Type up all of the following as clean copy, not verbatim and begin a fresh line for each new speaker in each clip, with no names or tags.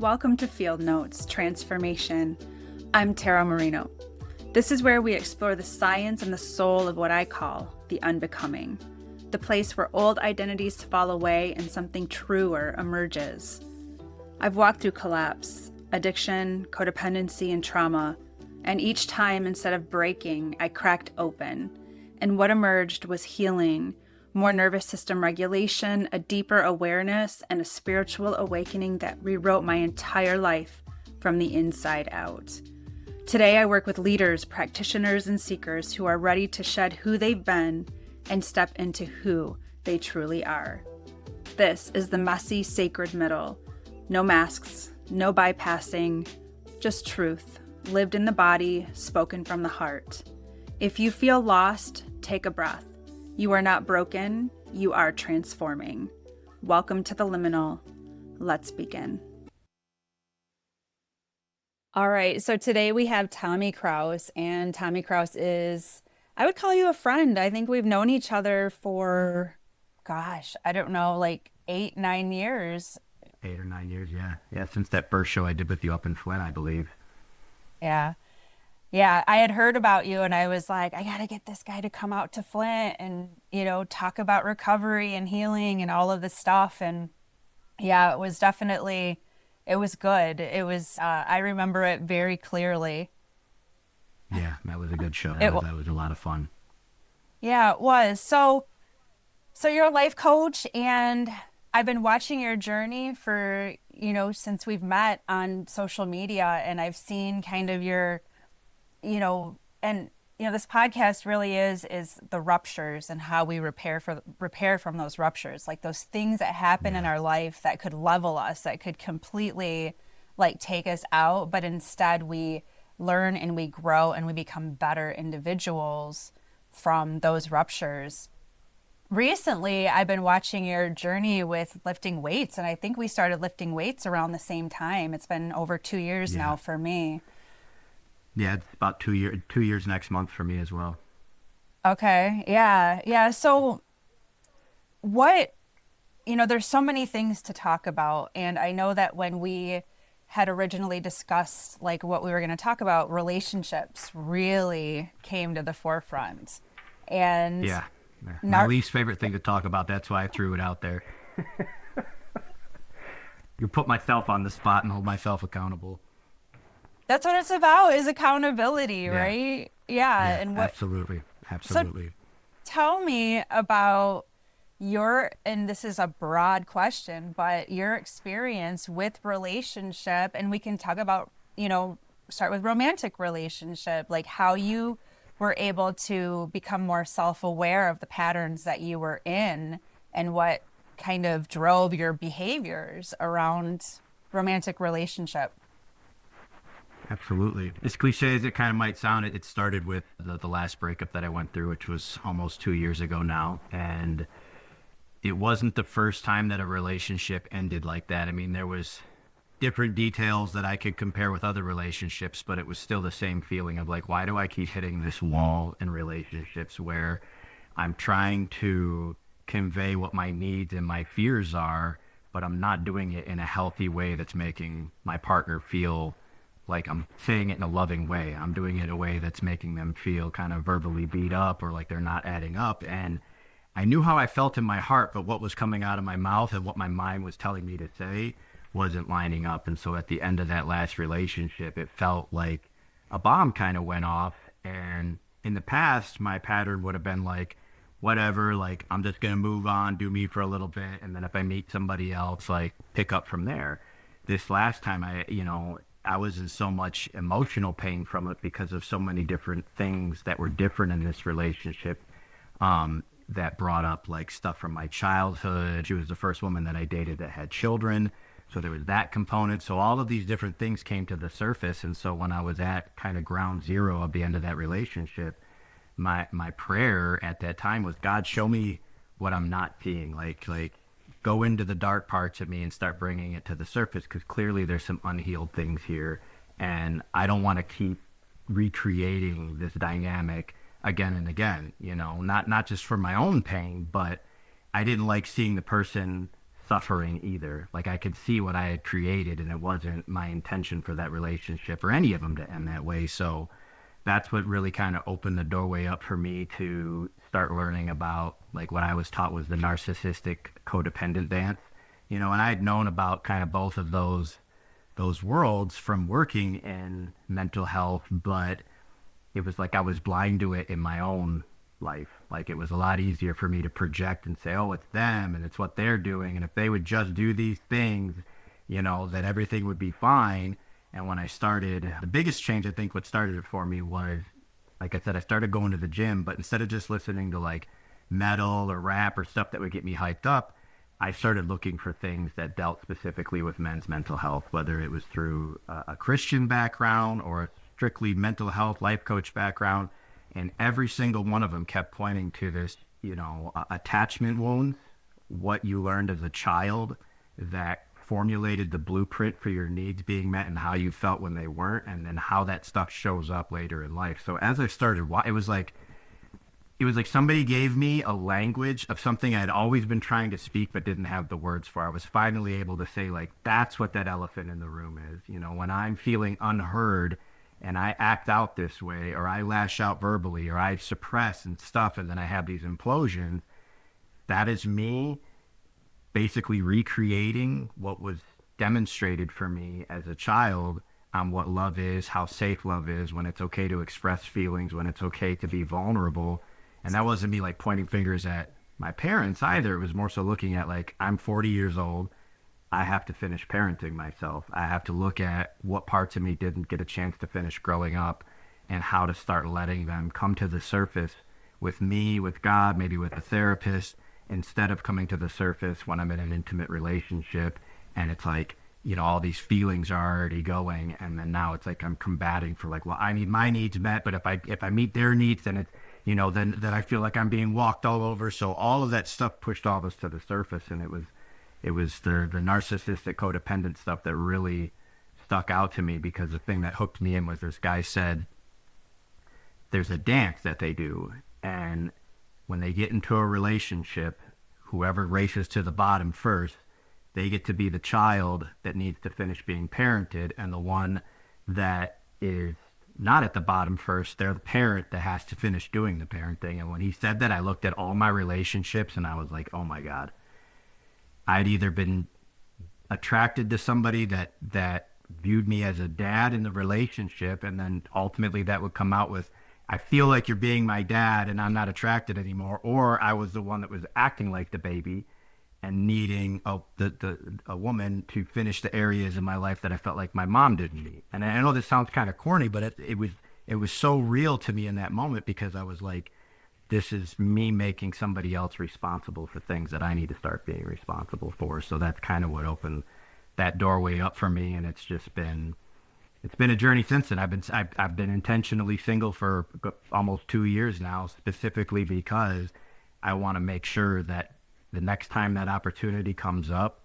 Welcome to Field Notes Transformation. I'm Tara Marino. This is where we explore the science and the soul of what I call the unbecoming, the place where old identities fall away and something truer emerges. I've walked through collapse, addiction, codependency, and trauma, and each time, instead of breaking, I cracked open, and what emerged was healing, more nervous system regulation, a deeper awareness, and a spiritual awakening that rewrote my entire life from the inside out. Today, I work with leaders, practitioners, and seekers who are ready to shed who they've been and step into who they truly are. This is the messy, sacred middle. No masks, no bypassing, just truth, lived in the body, spoken from the heart. If you feel lost, take a breath. You are not broken, you are transforming. Welcome to the liminal. Let's begin. All right, so today we have Tommy Kraus, and Tommy Kraus is, I would call you a friend. I think we've known each other for, I don't know, like 8, 9 years.
8 or 9 years, yeah. Yeah, since that first show I did with you up in Flint, I believe.
Yeah. Yeah, I had heard about you and I was like, I got to get this guy to come out to Flint and, talk about recovery and healing and all of this stuff. And yeah, it was good. It was, I remember it very clearly.
Yeah, that was a good show. That was a lot of fun.
Yeah, it was. So you're a life coach, and I've been watching your journey for, since we've met on social media, and I've seen kind of your, this podcast really is the ruptures and how we repair from those ruptures, like those things that happen in our life that could level us, that could completely take us out. But instead we learn and we grow and we become better individuals from those ruptures. Recently, I've been watching your journey with lifting weights, and I think we started lifting weights around the same time. It's been over 2 years now for me.
Yeah, it's about 2 years next month for me as well.
Okay. Yeah. So there's so many things to talk about. And I know that when we had originally discussed what we were going to talk about, relationships really came to the forefront. And
yeah, my least favorite thing to talk about. That's why I threw it out there. You put myself on the spot and hold myself accountable.
That's what it's about, is accountability, right? Yeah. And
absolutely.
So tell me about and this is a broad question, but your experience with relationship, and we can talk about, start with romantic relationship, like how you were able to become more self-aware of the patterns that you were in and what kind of drove your behaviors around romantic relationship.
Absolutely. As cliche as it kind of might sound, it started with the last breakup that I went through, which was almost 2 years ago now. And it wasn't the first time that a relationship ended like that. I mean, there was different details that I could compare with other relationships, but it was still the same feeling of why do I keep hitting this wall in relationships where I'm trying to convey what my needs and my fears are, but I'm not doing it in a healthy way that's making my partner feel like I'm saying it in a loving way. I'm doing it in a way that's making them feel kind of verbally beat up or like they're not adding up. And I knew how I felt in my heart, but what was coming out of my mouth and what my mind was telling me to say wasn't lining up. And so at the end of that last relationship, it felt like a bomb kind of went off. And in the past, my pattern would have been whatever, I'm just going to move on, do me for a little bit. And then if I meet somebody else, pick up from there. This last time, I was in so much emotional pain from it because of so many different things that were different in this relationship that brought up stuff from my childhood. She was the first woman that I dated that had children. So there was that component. So all of these different things came to the surface. And so when I was at kind of ground zero of the end of that relationship, my prayer at that time was, God, show me what I'm not seeing. Go into the dark parts of me and start bringing it to the surface, because clearly there's some unhealed things here. And I don't want to keep recreating this dynamic again and again, not just for my own pain, but I didn't like seeing the person suffering either. Like I could see what I had created, and it wasn't my intention for that relationship or any of them to end that way. So that's what really kind of opened the doorway up for me to start learning about like what I was taught was the narcissistic codependent dance, and I had known about kind of both of those worlds from working in mental health, but it was like I was blind to it in my own life. Like it was a lot easier for me to project and say, oh, it's them and it's what they're doing. And if they would just do these things, that everything would be fine. And when I started, the biggest change, I think what started it for me was, like I said, I started going to the gym, but instead of just listening to like metal or rap or stuff that would get me hyped up, I started looking for things that dealt specifically with men's mental health, whether it was through a Christian background or a strictly mental health life coach background. And every single one of them kept pointing to this, attachment wounds, what you learned as a child that formulated the blueprint for your needs being met and how you felt when they weren't, and then how that stuff shows up later in life. So as I started, it was like somebody gave me a language of something I'd always been trying to speak but didn't have the words for. I was finally able to say, like, that's what that elephant in the room is. When I'm feeling unheard and I act out this way, or I lash out verbally, or I suppress and stuff, and then I have these implosions, that is me basically recreating what was demonstrated for me as a child on what love is, how safe love is, when it's okay to express feelings, when it's okay to be vulnerable. And that wasn't me like pointing fingers at my parents either. It was more so looking at like, I'm 40 years old. I have to finish parenting myself. I have to look at what parts of me didn't get a chance to finish growing up and how to start letting them come to the surface with me, with God, maybe with a therapist, instead of coming to the surface when I'm in an intimate relationship and it's like, all these feelings are already going. And then now it's like I'm combating for like, well, I need my needs met, but if I meet their needs, then it's, then I feel like I'm being walked all over. So all of that stuff pushed all this to the surface. And it was the narcissistic codependent stuff that really stuck out to me, because the thing that hooked me in was this guy said, there's a dance that they do. And when they get into a relationship, whoever races to the bottom first, they get to be the child that needs to finish being parented, and the one that is not at the bottom first, they're the parent that has to finish doing the parenting. And when he said that, I looked at all my relationships and I was like, oh my God. I'd either been attracted to somebody that viewed me as a dad in the relationship, and then ultimately that would come out with, I feel like you're being my dad and I'm not attracted anymore. Or I was the one that was acting like the baby and needing a woman to finish the areas in my life that I felt like my mom didn't need. And I know this sounds kind of corny, but it was so real to me in that moment, because I was like, this is me making somebody else responsible for things that I need to start being responsible for. So that's kind of what opened that doorway up for me. And it's been a journey since then. I've been intentionally single for almost 2 years now, specifically because I want to make sure that the next time that opportunity comes up,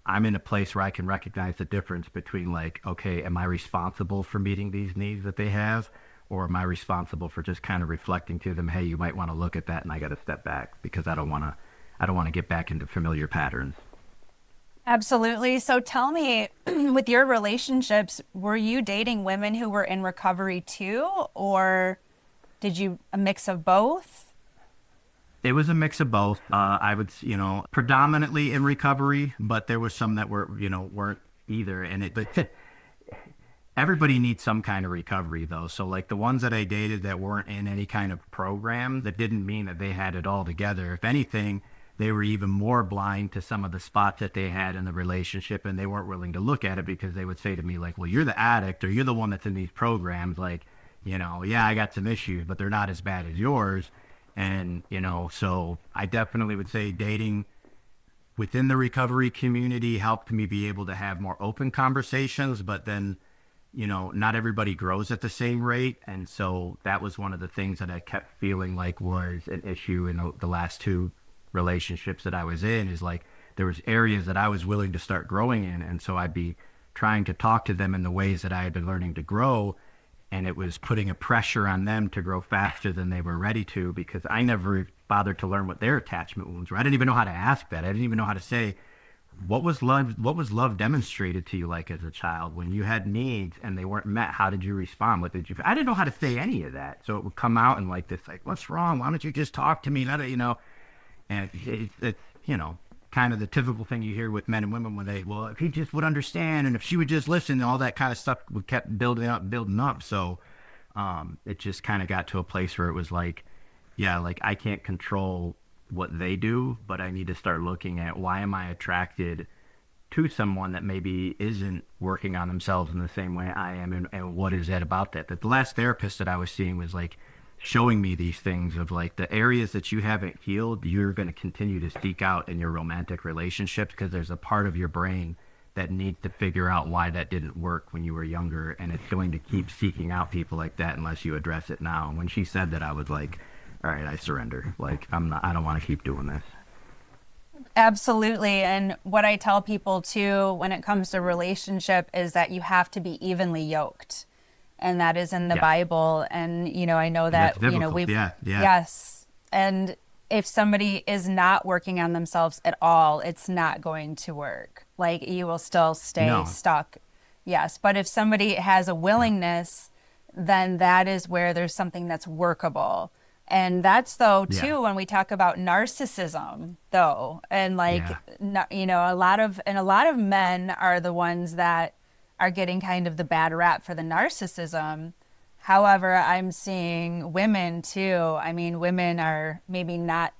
I'm in a place where I can recognize the difference between like, okay, am I responsible for meeting these needs that they have? Or am I responsible for just kind of reflecting to them, hey, you might want to look at that and I got to step back because I don't want to get back into familiar patterns.
Absolutely. So tell me, with your relationships, were you dating women who were in recovery too, or did you a mix of both?
It was a mix of both. I would, predominantly in recovery, but there was some that weren't either. But everybody needs some kind of recovery though. So like the ones that I dated that weren't in any kind of program, that didn't mean that they had it all together. If anything, they were even more blind to some of the spots that they had in the relationship, and they weren't willing to look at it because they would say to me like, well, you're the addict, or you're the one that's in these programs. Like, yeah, I got some issues, but they're not as bad as yours. And, so I definitely would say dating within the recovery community helped me be able to have more open conversations, but then, not everybody grows at the same rate. And so that was one of the things that I kept feeling like was an issue in the last 2 relationships that I was in, is like there was areas that I was willing to start growing in. And so I'd be trying to talk to them in the ways that I had been learning to grow. And it was putting a pressure on them to grow faster than they were ready to, because I never bothered to learn what their attachment wounds were. I didn't even know how to ask that. I didn't even know how to say, what was love demonstrated to you like as a child when you had needs and they weren't met? How did you respond? What did you, I didn't know how to say any of that. So it would come out and like this, like, what's wrong? Why don't you just talk to me? Not, and it's, kind of the typical thing you hear with men and women when they, well, if he just would understand and if she would just listen, all that kind of stuff would kept building up. So, it just kind of got to a place where it was like, yeah, like I can't control what they do, but I need to start looking at why am I attracted to someone that maybe isn't working on themselves in the same way I am, and what is that about that? That the last therapist that I was seeing was like showing me these things of like the areas that you haven't healed, you're going to continue to seek out in your romantic relationships because there's a part of your brain that needs to figure out why that didn't work when you were younger, and it's going to keep seeking out people like that unless you address it now. And when she said that, I was like, all right, I surrender. Like, I don't want to keep doing this.
Absolutely. And what I tell people too when it comes to relationship is that you have to be evenly yoked. And that is in the
Yeah.
Bible. And, I know
And that's
that,
biblical.
we,
Yeah. Yeah.
yes. And if somebody is not working on themselves at all, it's not going to work. Like you will still stay
No.
stuck. Yes. But if somebody has a willingness, then that is where there's something that's workable. And that's though
Yeah.
too when we talk about narcissism though, and like
Yeah.
a lot of men are the ones that are getting kind of the bad rap for the narcissism. However, I'm seeing women too. I mean, women are maybe not,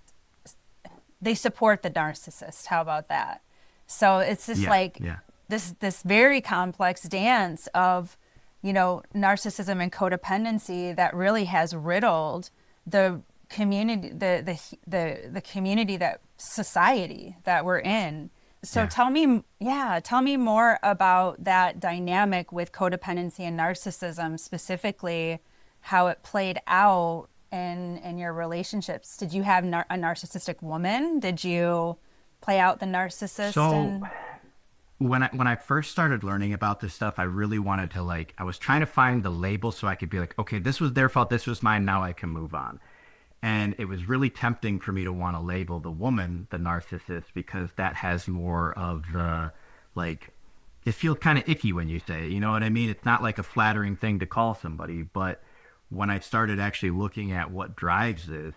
they support the narcissist. How about that? So it's just
Yeah.
like
Yeah.
this very complex dance of, narcissism and codependency that really has riddled the community, the community, that society that we're in. So
Yeah.
tell me more about that dynamic with codependency and narcissism, specifically how it played out in your relationships. Did you have a narcissistic woman? Did you play out the narcissist?
So
And
when I first started learning about this stuff, I really wanted to like, I was trying to find the label so I could be like, okay, this was their fault, this was mine, now I can move on. And it was really tempting for me to want to label the woman the narcissist because that has more of the, like, it feels kind of icky when you say it, you know what I mean? It's not like a flattering thing to call somebody, but when I started actually looking at what drives this,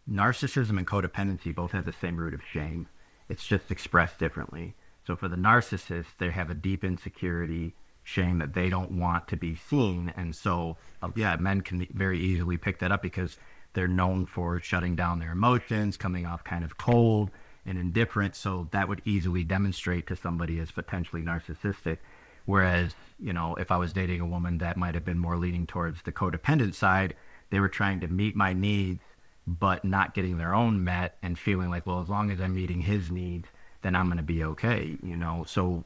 narcissism and codependency both have the same root of shame. It's just expressed differently. So for the narcissist, they have a deep insecurity, shame that they don't want to be seen. And so, yeah, men can very easily pick that up because they're known for shutting down their emotions, coming off kind of cold and indifferent. So that would easily demonstrate to somebody as potentially narcissistic. Whereas, if I was dating a woman that might have been more leaning towards the codependent side, they were trying to meet my needs, but not getting their own met and feeling like, well, as long as I'm meeting his needs, then I'm going to be okay. So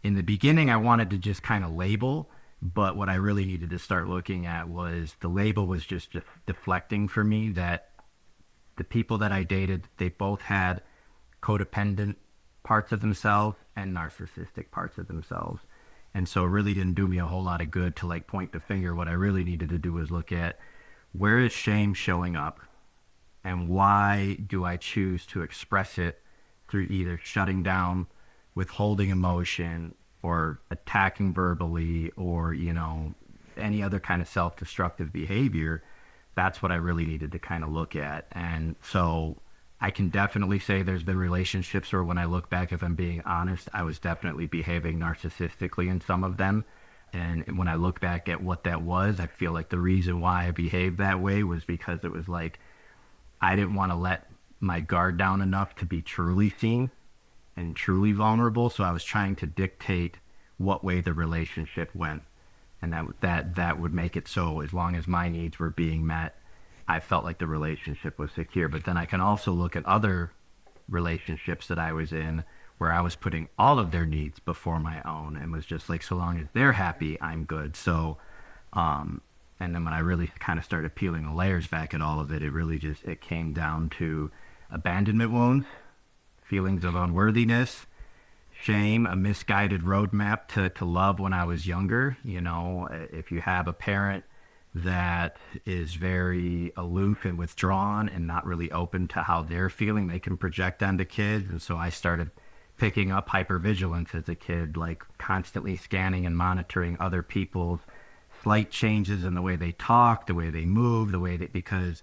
in the beginning, I wanted to just kind of label, but what I really needed to start looking at was the label was just deflecting for me that the people that I dated, they both had codependent parts of themselves and narcissistic parts of themselves. And so it really didn't do me a whole lot of good to like point the finger. What I really needed to do was look at where is shame showing up and why do I choose to express it through either shutting down, withholding emotion, or attacking verbally, or, any other kind of self-destructive behavior. That's what I really needed to kind of look at. And so I can definitely say there's been relationships where when I look back, if I'm being honest, I was definitely behaving narcissistically in some of them. And when I look back at what that was, I feel like the reason why I behaved that way was because it was like, I didn't want to let my guard down enough to be truly seen and truly vulnerable. So I was trying to dictate what way the relationship went. And that would make it so as long as my needs were being met, I felt like the relationship was secure. But then I can also look at other relationships that I was in where I was putting all of their needs before my own and was just like, so long as they're happy, I'm good. So, and then when I really kind of started peeling the layers back at all of it, it came down to abandonment wounds, feelings of unworthiness, shame, a misguided roadmap to love when I was younger. If you have a parent that is very aloof and withdrawn and not really open to how they're feeling, they can project onto kids. And so I started picking up hypervigilance as a kid, like constantly scanning and monitoring other people's slight changes in the way they talk, the way they move, because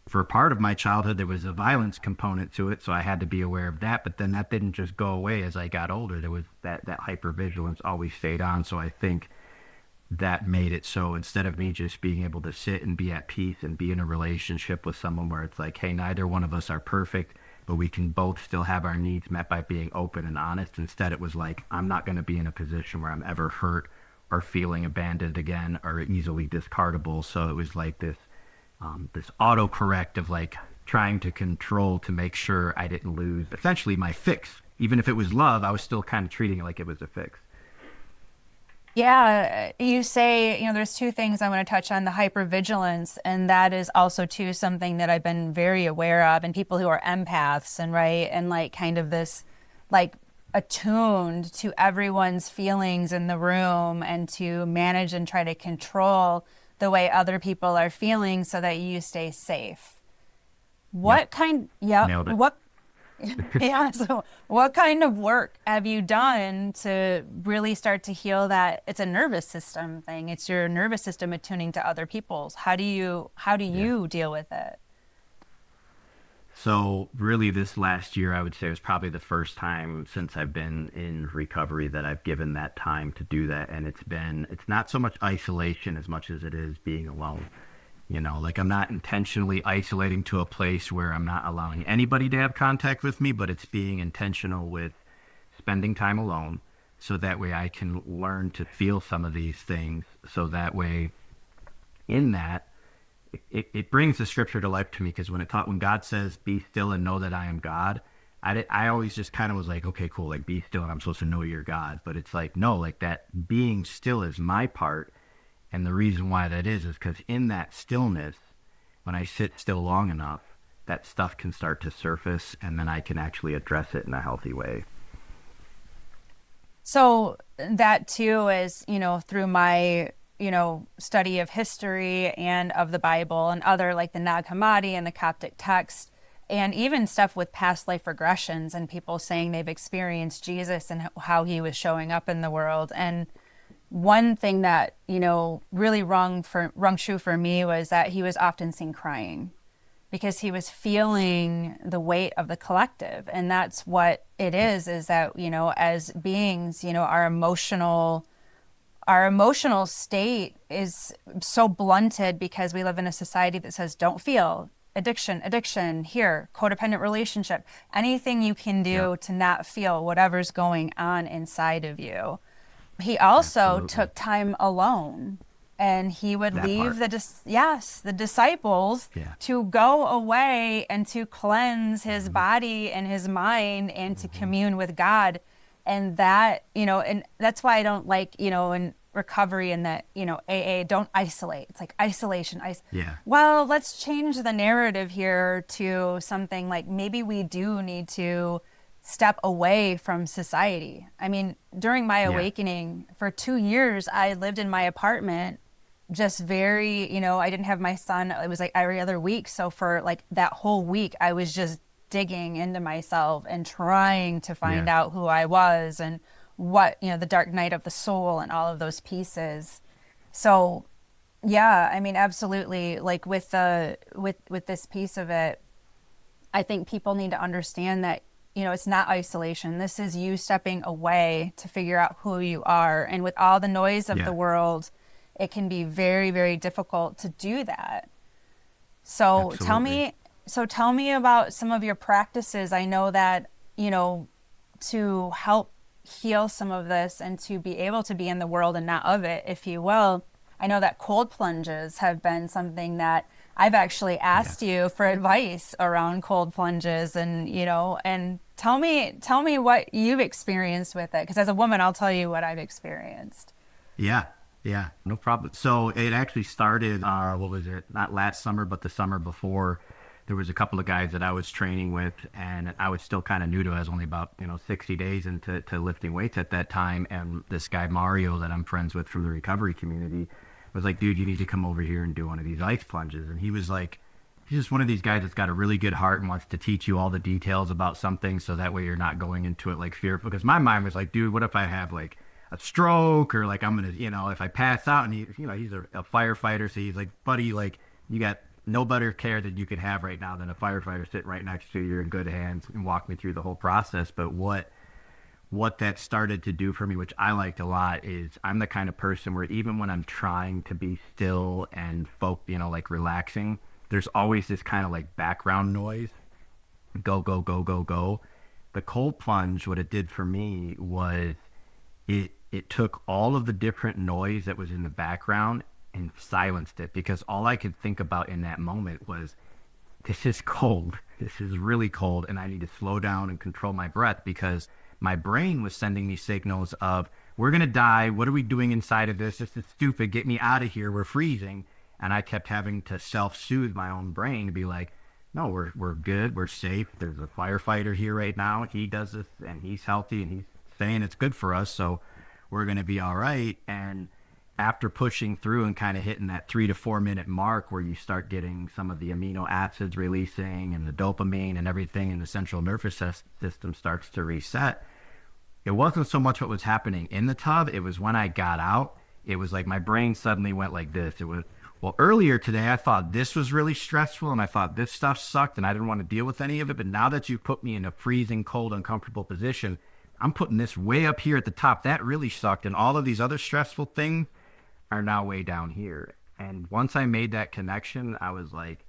for part of my childhood, there was a violence component to it. So I had to be aware of that. But then that didn't just go away as I got older. There was that hypervigilance always stayed on. So I think that made it so instead of me just being able to sit and be at peace and be in a relationship with someone where it's like, hey, neither one of us are perfect, but we can both still have our needs met by being open and honest. Instead, it was like, I'm not going to be in a position where I'm ever hurt or feeling abandoned again or easily discardable. So it was like this autocorrect of like trying to control to make sure I didn't lose essentially my fix. Even if it was love, I was still kind of treating it like it was a fix.
Yeah, you say, there's two things I want to touch on, the hypervigilance, and that is also too something that I've been very aware of, and people who are empaths and right, and like kind of this like attuned to everyone's feelings in the room and to manage and try to control the way other people are feeling so that you stay safe.
Nailed it.
Yeah, so what kind of work have you done to really start to heal that? It's a nervous system thing. It's your nervous system attuning to other people's. How do you deal with it?
So really this last year, I would say was probably the first time since I've been in recovery that I've given that time to do that. And it's not so much isolation as much as it is being alone. Like I'm not intentionally isolating to a place where I'm not allowing anybody to have contact with me, but it's being intentional with spending time alone. So that way I can learn to feel some of these things. So that way in that, it brings the scripture to life to me, because when God says, be still and know that I am God, I always just kind of was like, okay, cool. Like be still and I'm supposed to know you're God. But it's like, no, like that being still is my part. And the reason why that is because in that stillness, when I sit still long enough, that stuff can start to surface and then I can actually address it in a healthy way.
So that too is, through my, study of history and of the Bible and other like the Nag Hammadi and the Coptic text, and even stuff with past life regressions and people saying they've experienced Jesus and how he was showing up in the world. And one thing that, really rung true for me was that he was often seen crying because he was feeling the weight of the collective. And that's what it is that, as beings, our emotional state is so blunted because we live in a society that says, don't feel. Addiction, here, codependent relationship, anything you can do to not feel whatever's going on inside of you. He also took time alone, and he would leave the disciples to go away and to cleanse his body and his mind and to commune with God. And that, and that's why I don't like, in recovery and that, AA, don't isolate. It's like isolation. Well, let's change the narrative here to something like maybe we do need to step away from society. I mean, during my awakening, for 2 years, I lived in my apartment, just very, I didn't have my son. It was like every other week. So for like that whole week, I was just digging into myself and trying to find out who I was and what, the dark night of the soul and all of those pieces. So yeah, I mean, absolutely. Like with this piece of it, I think people need to understand that it's not isolation. This is you stepping away to figure out who you are. And with all the noise of the world, it can be very, very difficult to do that. So tell me about some of your practices. I know that, to help heal some of this and to be able to be in the world and not of it, if you will. I know that cold plunges have been something that I've actually asked you for advice around cold plunges, and and tell me what you've experienced with it, because as a woman, I'll tell you what I've experienced.
Yeah, no problem. So it actually started, what was it? Not last summer, but the summer before. There was a couple of guys that I was training with, and I was still kind of new to it. I was only about 60 days into lifting weights at that time, and this guy Mario that I'm friends with from the recovery community was like, dude, you need to come over here and do one of these ice plunges. And he was like he's just one of these guys that's got a really good heart and wants to teach you all the details about something, so that way you're not going into it like fearful. Because my mind was like, dude, what if I have like a stroke, or like I'm gonna, if I pass out? And he's a firefighter, so he's like, buddy, like you got no better care that you could have right now than a firefighter sitting right next to you. You're in good hands, and walk me through the whole process. But what that started to do for me, which I liked a lot, is I'm the kind of person where even when I'm trying to be still and like relaxing, there's always this kind of like background noise. Go, go, go, go, go. The cold plunge, what it did for me was it took all of the different noise that was in the background and silenced it, because all I could think about in that moment was, this is cold. This is really cold, and I need to slow down and control my breath, because my brain was sending me signals of, we're going to die. What are we doing inside of this? This is stupid. Get me out of here. We're freezing. And I kept having to self-soothe my own brain to be like, no, we're good. We're safe. There's a firefighter here right now. He does this, and he's healthy, and he's saying it's good for us. So we're going to be all right. And after pushing through and kind of hitting that 3 to 4 minute mark where you start getting some of the amino acids releasing and the dopamine and everything in the central nervous system starts to reset, it wasn't so much what was happening in the tub. It was when I got out, it was like my brain suddenly went like this. It was, well, earlier today, I thought this was really stressful, and I thought this stuff sucked, and I didn't want to deal with any of it. But now that you've put me in a freezing, cold, uncomfortable position, I'm putting this way up here at the top. That really sucked. And all of these other stressful things are now way down here. And once I made that connection, I was like,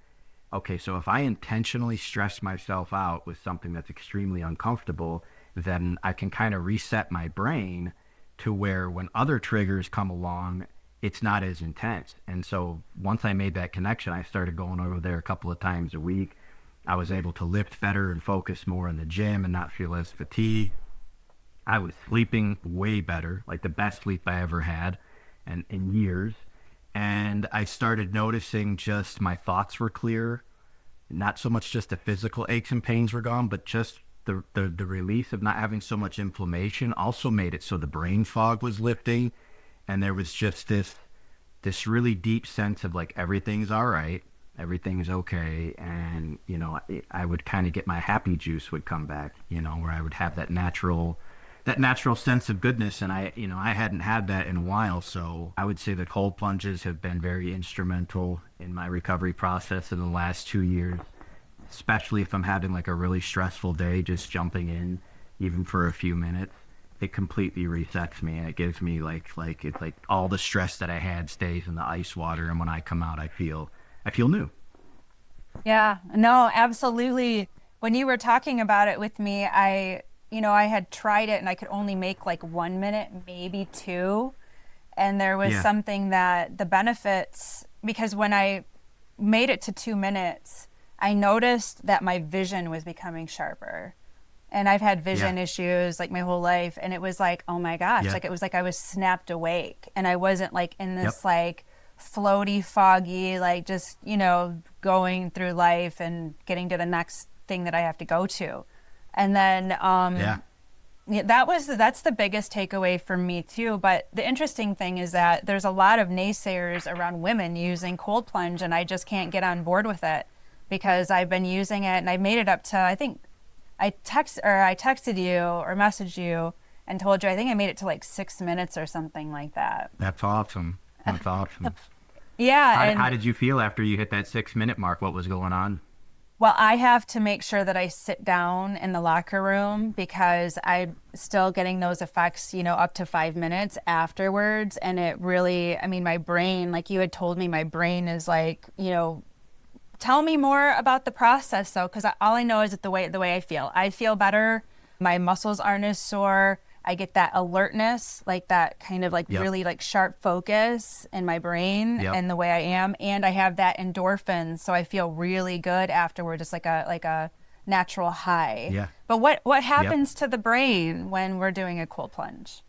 okay, so if I intentionally stress myself out with something that's extremely uncomfortable, then I can kind of reset my brain to where when other triggers come along, it's not as intense. And so once I made that connection, I started going over there a couple of times a week. I was able to lift better and focus more in the gym and not feel as fatigued. I was sleeping way better, like the best sleep I ever had and in years. And I started noticing just my thoughts were clear. Not so much just the physical aches and pains were gone, but just the release of not having so much inflammation also made it so the brain fog was lifting. And there was just this really deep sense of like, everything's all right, everything is okay. And, I would kind of get my happy juice would come back, where I would have that natural sense of goodness. And I hadn't had that in a while. So I would say that cold plunges have been very instrumental in my recovery process in the last 2 years, especially if I'm having like a really stressful day. Just jumping in, even for a few minutes, it completely resets me, and it gives me like it's like all the stress that I had stays in the ice water, and when I come out, I feel new.
Yeah, no, absolutely. When you were talking about it with me, I had tried it and I could only make like 1 minute, maybe 2. And there was something that the benefits, because when I made it to 2 minutes, I noticed that my vision was becoming sharper. And I've had vision issues like my whole life. And it was like, oh my gosh, like it was like I was snapped awake, and I wasn't like in this like floaty, foggy, like just, going through life and getting to the next thing that I have to go to. And then, that's the biggest takeaway for me too. But the interesting thing is that there's a lot of naysayers around women using cold plunge, and I just can't get on board with it, because I've been using it and I made it up to, I think I texted you or messaged you and told you, I think I made it to like 6 minutes or something like that.
That's awesome. That's awesome.
Yeah.
How did you feel after you hit that 6 minute mark? What was going on?
Well, I have to make sure that I sit down in the locker room, because I'm still getting those effects, up to 5 minutes afterwards. And it really, my brain, like you had told me, my brain is like, tell me more about the process though, because all I know is that the way I feel. I feel better. My muscles aren't as sore. I get that alertness, like that kind of like really like sharp focus in my brain and the way I am. And I have that endorphins, so I feel really good afterward, just like a natural high. Yeah. But what happens to the brain when we're doing a cold plunge?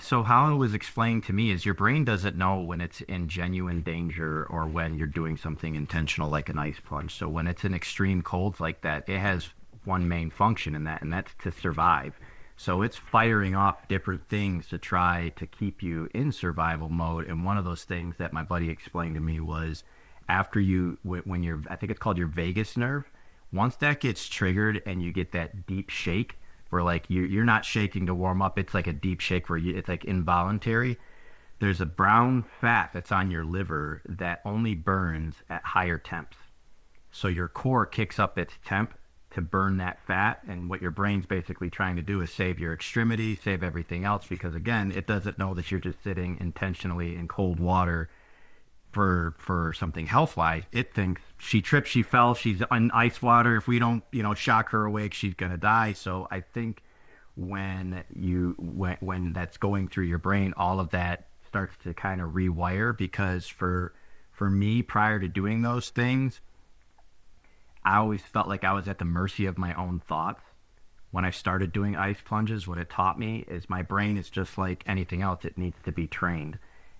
So how it was explained to me is your brain doesn't know when it's in genuine danger or when you're doing something intentional like an ice plunge. So when it's in extreme colds like that, it has one main function in that, and that's to survive. So it's firing off different things to try to keep you in survival mode. And one of those things that my buddy explained to me was after when you're, I think it's called your vagus nerve. Once that gets triggered and you get that deep shake where like you're not shaking to warm up, it's like a deep shake where it's like involuntary. There's a brown fat that's on your liver that only burns at higher temps. So your core kicks up its temp to burn that fat. And what your brain's basically trying to do is save your extremities, save everything else, because again, it doesn't know that you're just sitting intentionally in cold water for something health-wise. It thinks she tripped, she fell, she's in ice water. If we don't, shock her awake, she's going to die. So I think when that's going through your brain, all of that starts to kind of rewire, because for me, prior to doing those things, I always felt like I was at the mercy of my own thoughts. When I started doing ice plunges, what it taught me is my brain is just like anything else. It needs to be trained.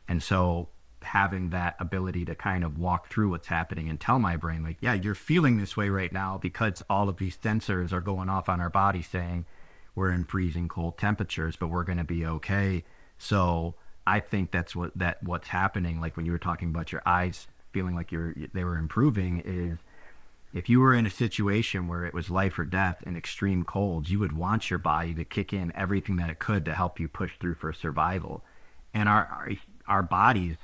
And so having that ability to kind of walk through what's happening and tell my brain, like, yeah, you're feeling this way right now because all of these sensors are going off on our body saying we're in freezing cold temperatures, but we're going to be okay. So I think that's what's happening. Like when you were talking about your eyes feeling like they were improving, is if you were in a situation where it was life or death and extreme colds, you would want your body to kick in everything that it could to help you push through for survival. And our bodies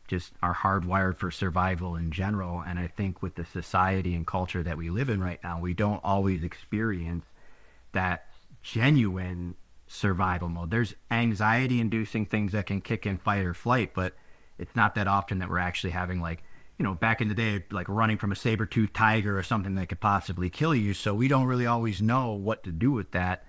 just are hardwired for survival in general. And I think with the society and culture that we live in right now, we don't always experience that genuine survival mode. There's anxiety-inducing things that can kick in fight or flight, but it's not that often that we're actually having, like, back in the day, like running from a saber-toothed tiger or something that could possibly kill you. So we don't really always know what to do with that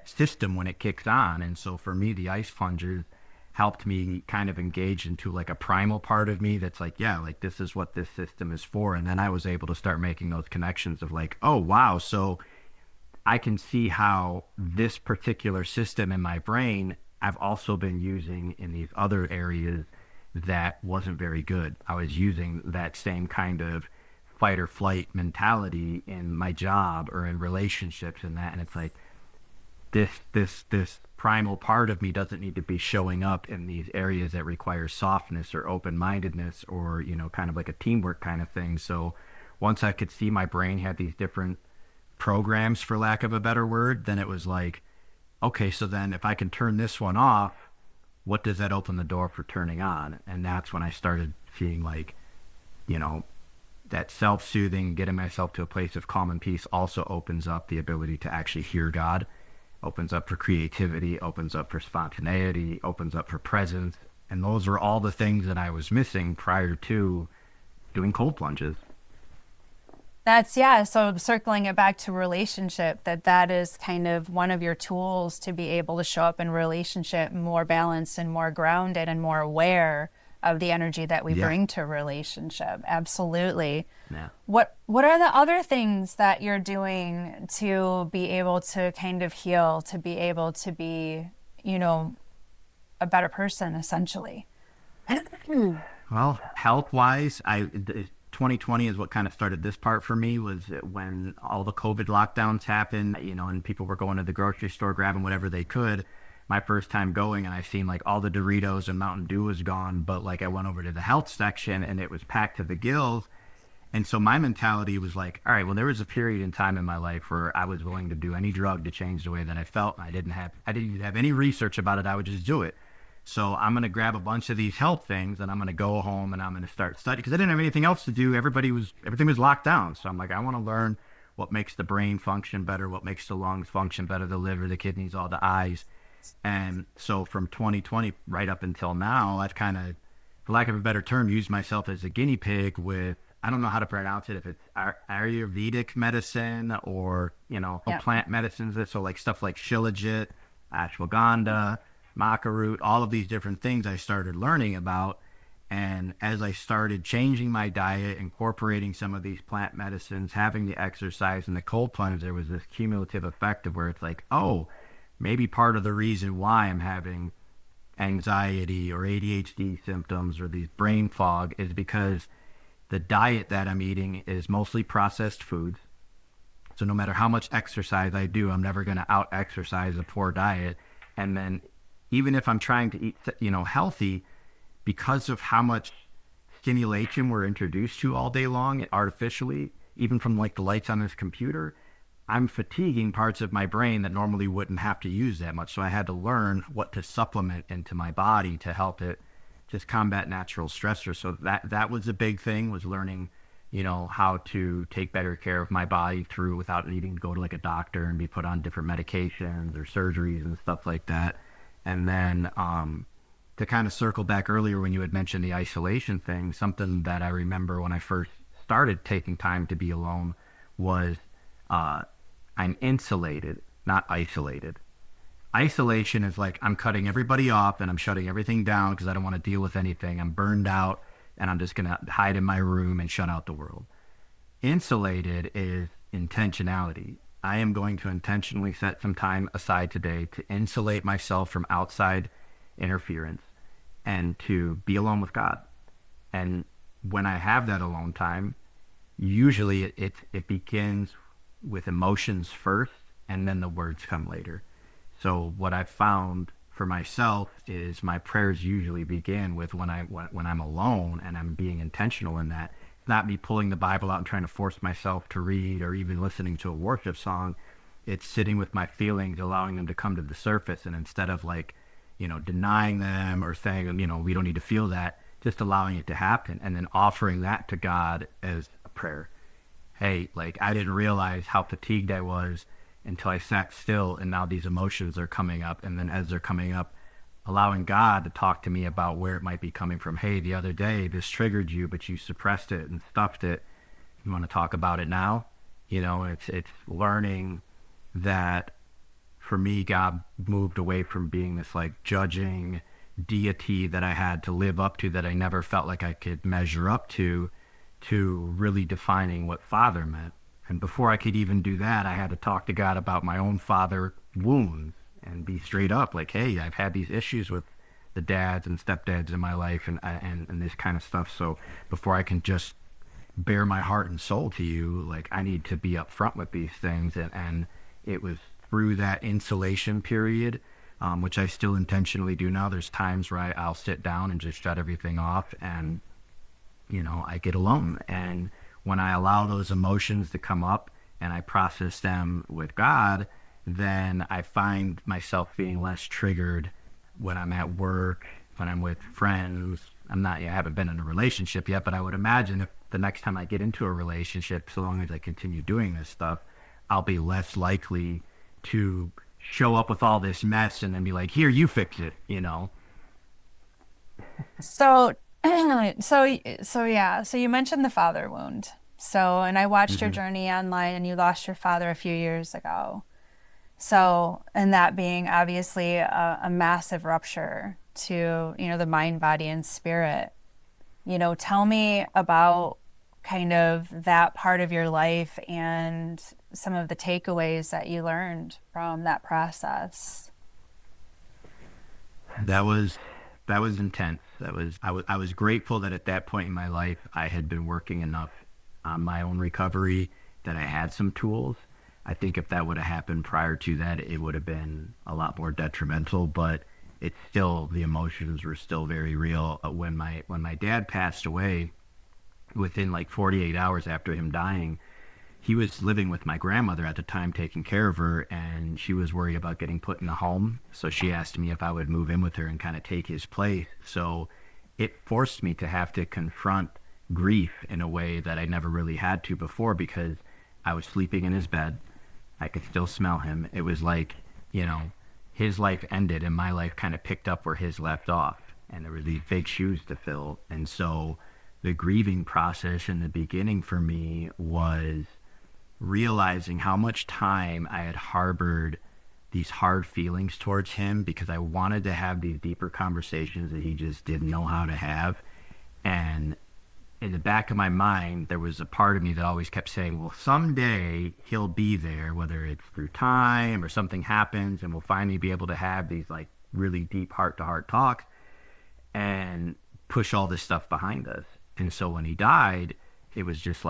system when it kicks on. And so for me, the ice plungers helped me kind of engage into like a primal part of me that's like, yeah, like this is what this system is for. And then I was able to start making those connections of like, oh, wow. So I can see how this particular system in my brain I've also been using in these other areas that wasn't very good. I was using that same kind of fight or flight mentality in my job or in relationships and that. And it's like, this primal part of me doesn't need to be showing up in these areas that require softness or open-mindedness or, kind of like a teamwork kind of thing. So once I could see my brain had these different programs, for lack of a better word, then it was like, okay, so then if I can turn this one off, what does that open the door for turning on? And that's when I started seeing like, that self-soothing, getting myself to a place of calm and peace also opens up the ability to actually hear God, opens up for creativity, opens up for spontaneity, opens up for presence. And those were all the things that I was missing prior to doing cold plunges.
So circling it back to relationship, that is kind of one of your tools to be able to show up in relationship more balanced and more grounded and more aware of the energy that we bring to relationship. Absolutely.
Yeah.
What are the other things that you're doing to be able to kind of heal, to be able to be, a better person, essentially?
Well, health-wise, 2020 is what kind of started this part for me, was when all the COVID lockdowns happened, and people were going to the grocery store grabbing whatever they could. My first time going, and I seen like all the Doritos and Mountain Dew was gone, but like I went over to the health section and it was packed to the gills. And so my mentality was like, all right, well, there was a period in time in my life where I was willing to do any drug to change the way that I felt. I didn't even have any research about it. I would just do it. So I'm going to grab a bunch of these health things and I'm going to go home and I'm going to start studying, because I didn't have anything else to do. Everything was locked down. So I'm like, I want to learn what makes the brain function better, what makes the lungs function better, the liver, the kidneys, all the eyes. And so from 2020 right up until now, I've kind of, for lack of a better term, used myself as a guinea pig with, I don't know how to pronounce it, if it's Ayurvedic medicine or, plant medicines. So like stuff like shilajit, ashwagandha, maca root, all of these different things I started learning about. And as I started changing my diet, incorporating some of these plant medicines, having the exercise and the cold plunge, there was this cumulative effect of where it's like, oh, maybe part of the reason why I'm having anxiety or ADHD symptoms or these brain fog is because the diet that I'm eating is mostly processed foods. So no matter how much exercise I do, I'm never going to out-exercise a poor diet. And then even if I'm trying to eat, healthy, because of how much stimulation we're introduced to all day long artificially, even from like the lights on this computer, I'm fatiguing parts of my brain that normally wouldn't have to use that much. So I had to learn what to supplement into my body to help it just combat natural stressors. So that was a big thing, was learning, how to take better care of my body through without needing to go to like a doctor and be put on different medications or surgeries and stuff like that. And then to kind of circle back earlier when you had mentioned the isolation thing, something that I remember when I first started taking time to be alone was I'm insulated, not isolated. Isolation is like I'm cutting everybody off and I'm shutting everything down because I don't want to deal with anything. I'm burned out and I'm just going to hide in my room and shut out the world. Insulated is intentionality. I am going to intentionally set some time aside today to insulate myself from outside interference and to be alone with God. And when I have that alone time, usually it begins with emotions first and then the words come later. So what I've found for myself is my prayers usually begin with when I'm alone and I'm being intentional in that. Not me pulling the Bible out and trying to force myself to read or even listening to a worship song. It's sitting with my feelings, allowing them to come to the surface. And instead of denying them or saying, we don't need to feel that, just allowing it to happen and then offering that to God as a prayer. Hey, I didn't realize how fatigued I was until I sat still, and now these emotions are coming up. And then as they're coming up, allowing God to talk to me about where it might be coming from. Hey, the other day this triggered you, but you suppressed it and stuffed it. You want to talk about it now? It's learning that for me, God moved away from being this judging deity that I had to live up to that I never felt like I could measure up to really defining what father meant. And before I could even do that, I had to talk to God about my own father wounds and be straight up hey, I've had these issues with the dads and stepdads in my life and this kind of stuff. So before I can just bare my heart and soul to you, I need to be upfront with these things. And it was through that insulation period, which I still intentionally do now. There's times where I'll sit down and just shut everything off and, I get alone. And when I allow those emotions to come up and I process them with God, then I find myself being less triggered when I'm at work, when I'm with friends. I haven't been in a relationship yet, but I would imagine if the next time I get into a relationship, so long as I continue doing this stuff, I'll be less likely to show up with all this mess and then be like, here, you fix it,
So, so you mentioned the father wound. So, and I watched your journey online, and you lost your father a few years ago. So, and that being obviously a massive rupture to, the mind, body, and spirit. Tell me about kind of that part of your life and some of the takeaways that you learned from that process.
That was intense. I was grateful that at that point in my life, I had been working enough on my own recovery that I had some tools. I think if that would have happened prior to that, it would have been a lot more detrimental, but it's still, the emotions were still very real. When my dad passed away, within 48 hours after him dying, he was living with my grandmother at the time, taking care of her, and she was worried about getting put in a home. So she asked me if I would move in with her and kind of take his place. So it forced me to have to confront grief in a way that I never really had to before, because I was sleeping in his bed. I could still smell him. It was his life ended and my life kind of picked up where his left off. And there were these big shoes to fill. And so the grieving process in the beginning for me was realizing how much time I had harbored these hard feelings towards him because I wanted to have these deeper conversations that he just didn't know how to have. And in the back of my mind, there was a part of me that always kept saying, well, someday he'll be there, whether it's through time or something happens, and we'll finally be able to have these really deep heart-to-heart talks and push all this stuff behind us. And so when he died, it was just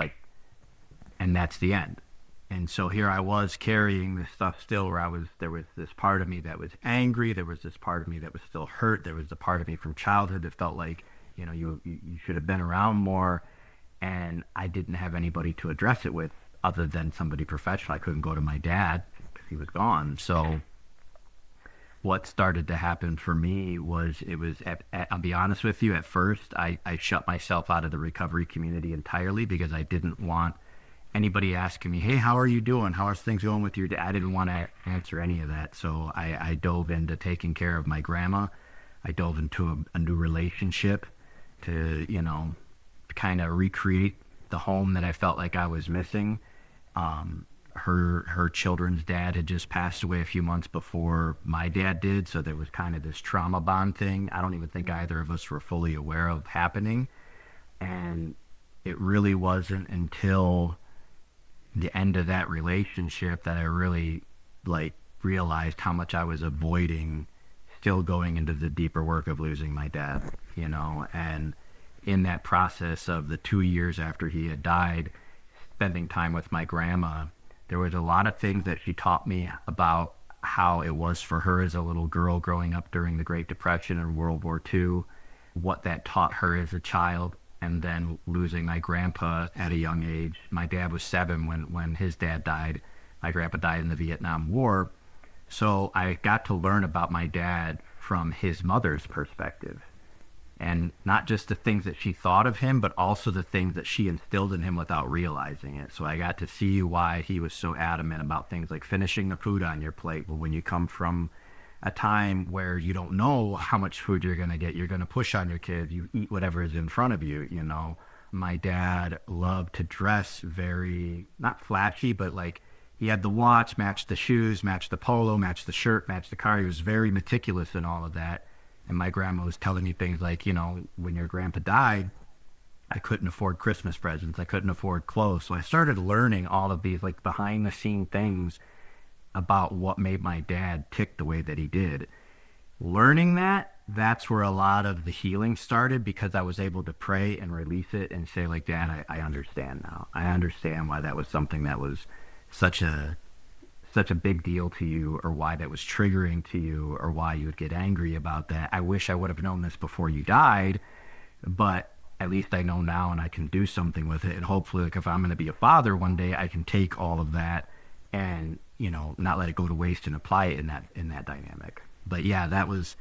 and that's the end. And so here I was carrying this stuff still where there was this part of me that was angry. There was this part of me that was still hurt. There was the part of me from childhood that felt like you should have been around more. And I didn't have anybody to address it with other than somebody professional. I couldn't go to my dad because he was gone. So what started to happen for me was I'll be honest with you, at first I shut myself out of the recovery community entirely because I didn't want anybody asking me, hey, how are you doing? How are things going with your dad? I didn't want to answer any of that. So I dove into taking care of my grandma. I dove into a new relationship to, kind of recreate the home that I felt like I was missing. Her children's dad had just passed away a few months before my dad did, so there was kind of this trauma bond thing. I don't even think either of us were fully aware of happening. And it really wasn't until the end of that relationship that I really realized how much I was avoiding still going into the deeper work of losing my dad, and in that process of the 2 years after he had died, spending time with my grandma, there was a lot of things that she taught me about how it was for her as a little girl growing up during the Great Depression and World War II, what that taught her as a child, and then losing my grandpa at a young age. My dad was 7 when his dad died. My grandpa died in the Vietnam War. So I got to learn about my dad from his mother's perspective. And not just the things that she thought of him, but also the things that she instilled in him without realizing it. So I got to see why he was so adamant about things like finishing the food on your plate. Well, when you come from a time where you don't know how much food you're going to get, you're going to push on your kids, you eat whatever is in front of you, My dad loved to dress very, not flashy, but he had the watch, matched the shoes, matched the polo, matched the shirt, matched the car. He was very meticulous in all of that. And my grandma was telling me things like, when your grandpa died, I couldn't afford Christmas presents. I couldn't afford clothes. So I started learning all of these behind the scene things about what made my dad tick the way that he did. Learning that's where a lot of the healing started, because I was able to pray and release it and say Dad, I understand now. I understand why that was something that was such a big deal to you, or why that was triggering to you, or why you would get angry about that. I wish I would have known this before you died, but at least I know now and I can do something with it. And hopefully, if I'm going to be a father one day, I can take all of that and, not let it go to waste and apply it in that dynamic. But yeah, that was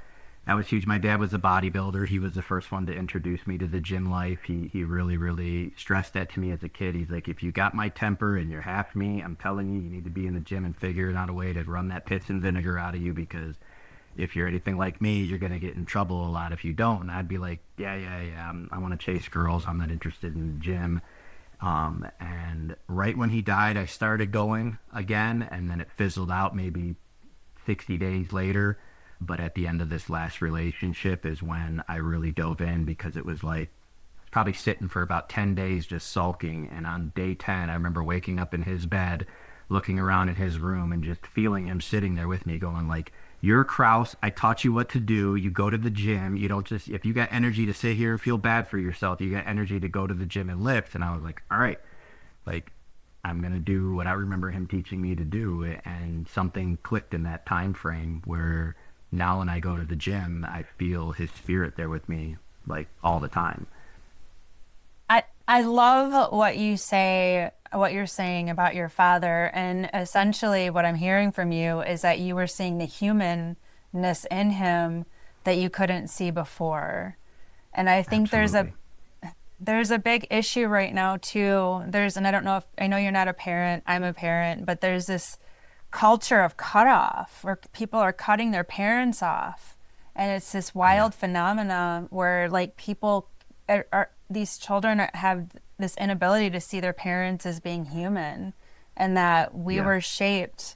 huge. My dad was a bodybuilder. He was the first one to introduce me to the gym life. He really, really stressed that to me as a kid. He's like, if you got my temper and you're half me, I'm telling you, you need to be in the gym and figuring out a way to run that piss and vinegar out of you, because if you're anything like me, you're going to get in trouble a lot if you don't. And I'd be like, yeah, I want to chase girls. I'm not interested in the gym. And right when he died, I started going again, and then it fizzled out maybe 60 days later. But at the end of this last relationship is when I really dove in, because it was probably sitting for about 10 days just sulking. And on day 10, I remember waking up in his bed, looking around in his room and just feeling him sitting there with me going you're Kraus. I taught you what to do. You go to the gym. You don't just, if you got energy to sit here and feel bad for yourself, you got energy to go to the gym and lift. And I was like, all right, I'm going to do what I remember him teaching me to do. And something clicked in that time frame where now when I go to the gym, I feel his spirit there with me all the time.
I love what you're saying about your father. And essentially what I'm hearing from you is that you were seeing the humanness in him that you couldn't see before. And I think
Absolutely.
there's a big issue right now too. And I know you're not a parent, I'm a parent, but there's this culture of cutoff where people are cutting their parents off. And it's this wild phenomena where people these children have this inability to see their parents as being human, and that we were shaped,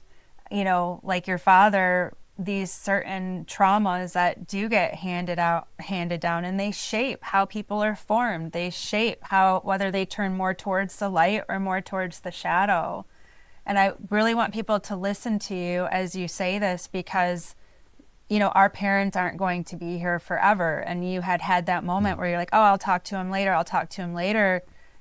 like your father, these certain traumas that do get handed down, and they shape how people are formed. They shape whether they turn more towards the light or more towards the shadow. And I really want people to listen to you as you say this, because our parents aren't going to be here forever. And you had that moment where you're like, oh, I'll talk to him later.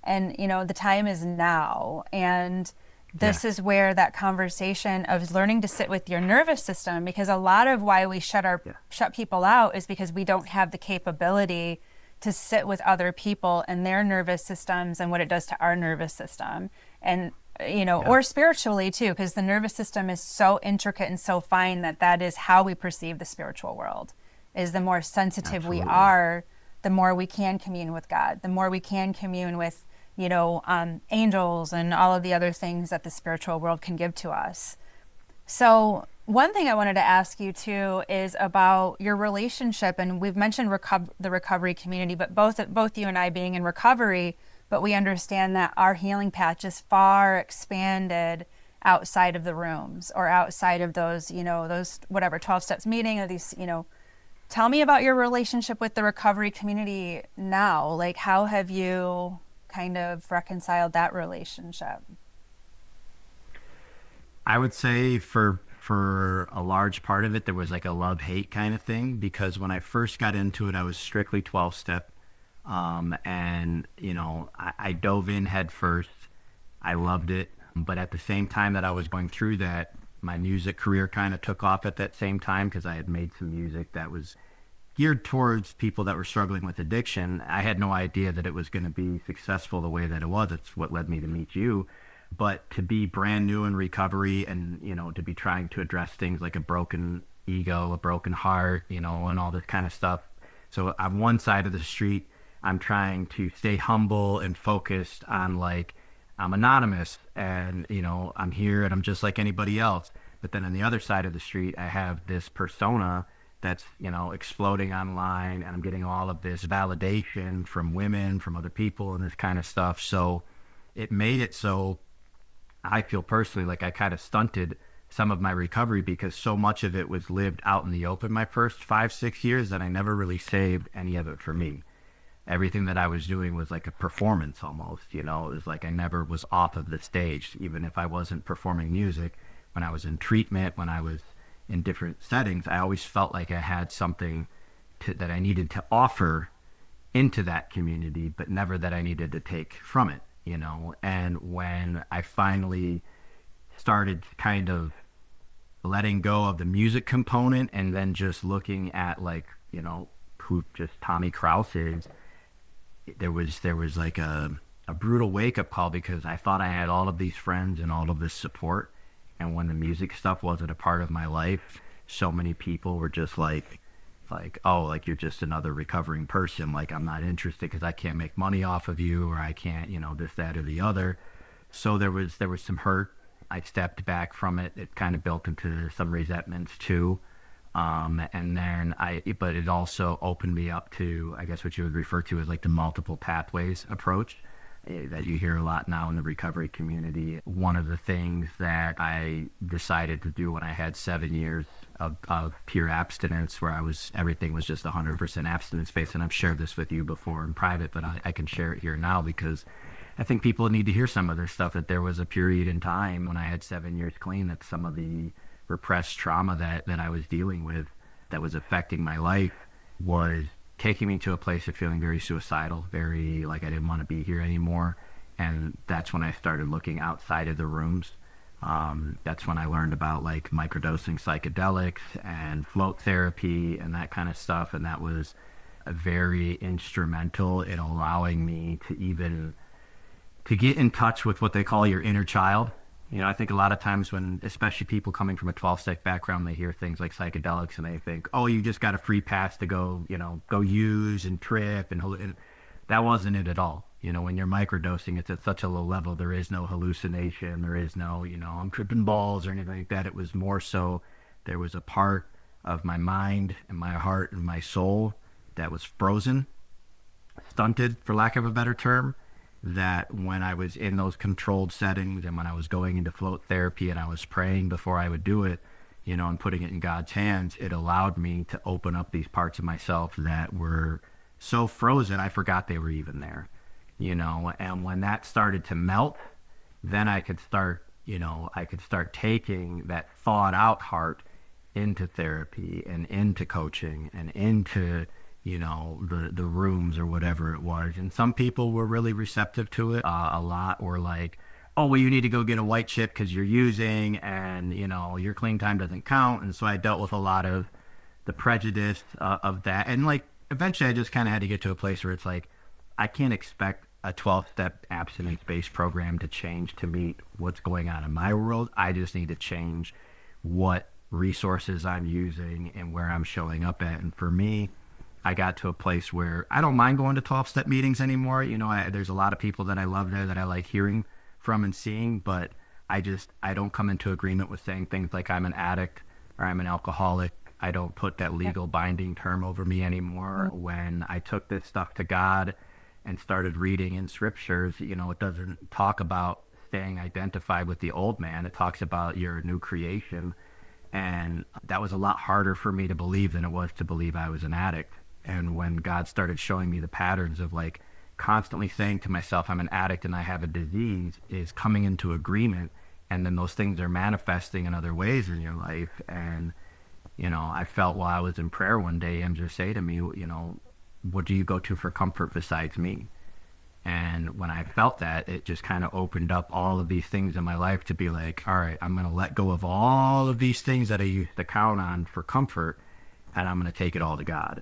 And, the time is now. And this is where that conversation of learning to sit with your nervous system, because a lot of why we shut people out is because we don't have the capability to sit with other people and their nervous systems and what it does to our nervous system. And, or spiritually too, because the nervous system is so intricate and so fine that is how we perceive the spiritual world. Is the more sensitive we are, the more we can commune with God, the more we can commune with, angels and all of the other things that the spiritual world can give to us. So one thing I wanted to ask you too is about your relationship, and we've mentioned the recovery community, but both you and I being in recovery, but we understand that our healing path just far expanded outside of the rooms or outside of those, those whatever 12 steps meeting or these, tell me about your relationship with the recovery community now. Like, how have you kind of reconciled that relationship?
I would say for a large part of it, there was like a love-hate kind of thing, because when I first got into it, I was strictly 12-step. And, I dove in head first. I loved it. But at the same time that I was going through that, my music career kind of took off at that same time, because I had made some music that was geared towards people that were struggling with addiction. I had no idea that it was going to be successful the way that it was. It's what led me to meet you. But to be brand new in recovery and, to be trying to address things like a broken ego, a broken heart, and all this kind of stuff. So on one side of the street, I'm trying to stay humble and focused on like, I'm anonymous and, I'm here and I'm just like anybody else. But then on the other side of the street, I have this persona that's, exploding online, and I'm getting all of this validation from women, from other people and this kind of stuff. So it made it so I feel personally like I kind of stunted some of my recovery, because so much of it was lived out in the open my first 5-6 years that I never really saved any of it for me. Everything that I was doing was like a performance almost, it was like I never was off of the stage, even if I wasn't performing music. When I was in treatment, when I was in different settings, I always felt like I had something that I needed to offer into that community, but never that I needed to take from it. And when I finally started kind of letting go of the music component and then just looking at like, who just Tommy Kraus is, there was like a brutal wake-up call, because I thought I had all of these friends and all of this support. And when the music stuff wasn't a part of my life, so many people were just like, oh, like you're just another recovering person. Like, I'm not interested because I can't make money off of you, or I can't, this, that, or the other. So there was some hurt. I stepped back from it. It kind of built into some resentments too. And then but it also opened me up to, I guess what you would refer to as like the multiple pathways approach that you hear a lot now in the recovery community. One of the things that I decided to do when I had 7 years of pure abstinence, where everything was just 100% abstinence based, and I've shared this with you before in private, but I can share it here now because I think people need to hear some of this stuff, that there was a period in time when I had 7 years clean, that some of the repressed trauma that I was dealing with that was affecting my life was taking me to a place of feeling very suicidal, very like I didn't want to be here anymore. And that's when I started looking outside of the rooms. That's when I learned about like microdosing psychedelics and float therapy and that kind of stuff. And that was very instrumental in allowing me to get in touch with what they call your inner child. I think a lot of times when, especially people coming from a 12-step background, they hear things like psychedelics and they think, oh, you just got a free pass to go use and trip. And that wasn't it at all. When you're microdosing, it's at such a low level. There is no hallucination. There is no, I'm tripping balls or anything like that. It was more so there was a part of my mind and my heart and my soul that was frozen, stunted, for lack of a better term, that when I was in those controlled settings and when I was going into float therapy and I was praying before I would do it, and putting it in God's hands, it allowed me to open up these parts of myself that were so frozen I forgot they were even there, and when that started to melt, then I could start taking that thawed out heart into therapy and into coaching and into the rooms or whatever it was. And some people were really receptive to it. A lot were like, oh, well, you need to go get a white chip because you're using, and your clean time doesn't count. And so I dealt with a lot of the prejudice of that. And like eventually I just kind of had to get to a place where it's like, I can't expect a 12-step abstinence-based program to change to meet what's going on in my world. I just need to change what resources I'm using and where I'm showing up at. And for me, I got to a place where I don't mind going to 12-step meetings anymore. You know, there's a lot of people that I love there that I like hearing from and seeing, but I don't come into agreement with saying things like I'm an addict or I'm an alcoholic. I don't put that legal binding term over me anymore. When I took this stuff to God and started reading in scriptures, you know, it doesn't talk about staying identified with the old man. It talks about your new creation. And that was a lot harder for me to believe than it was to believe I was an addict. And when God started showing me the patterns of like constantly saying to myself, I'm an addict and I have a disease, is coming into agreement. And then those things are manifesting in other ways in your life. And, you know, I felt while I was in prayer one day, him just say to me, you know, what do you go to for comfort besides me? And when I felt that, it just kind of opened up all of these things in my life to be like, all right, I'm going to let go of all of these things that I used to count on for comfort, and I'm going to take it all to God.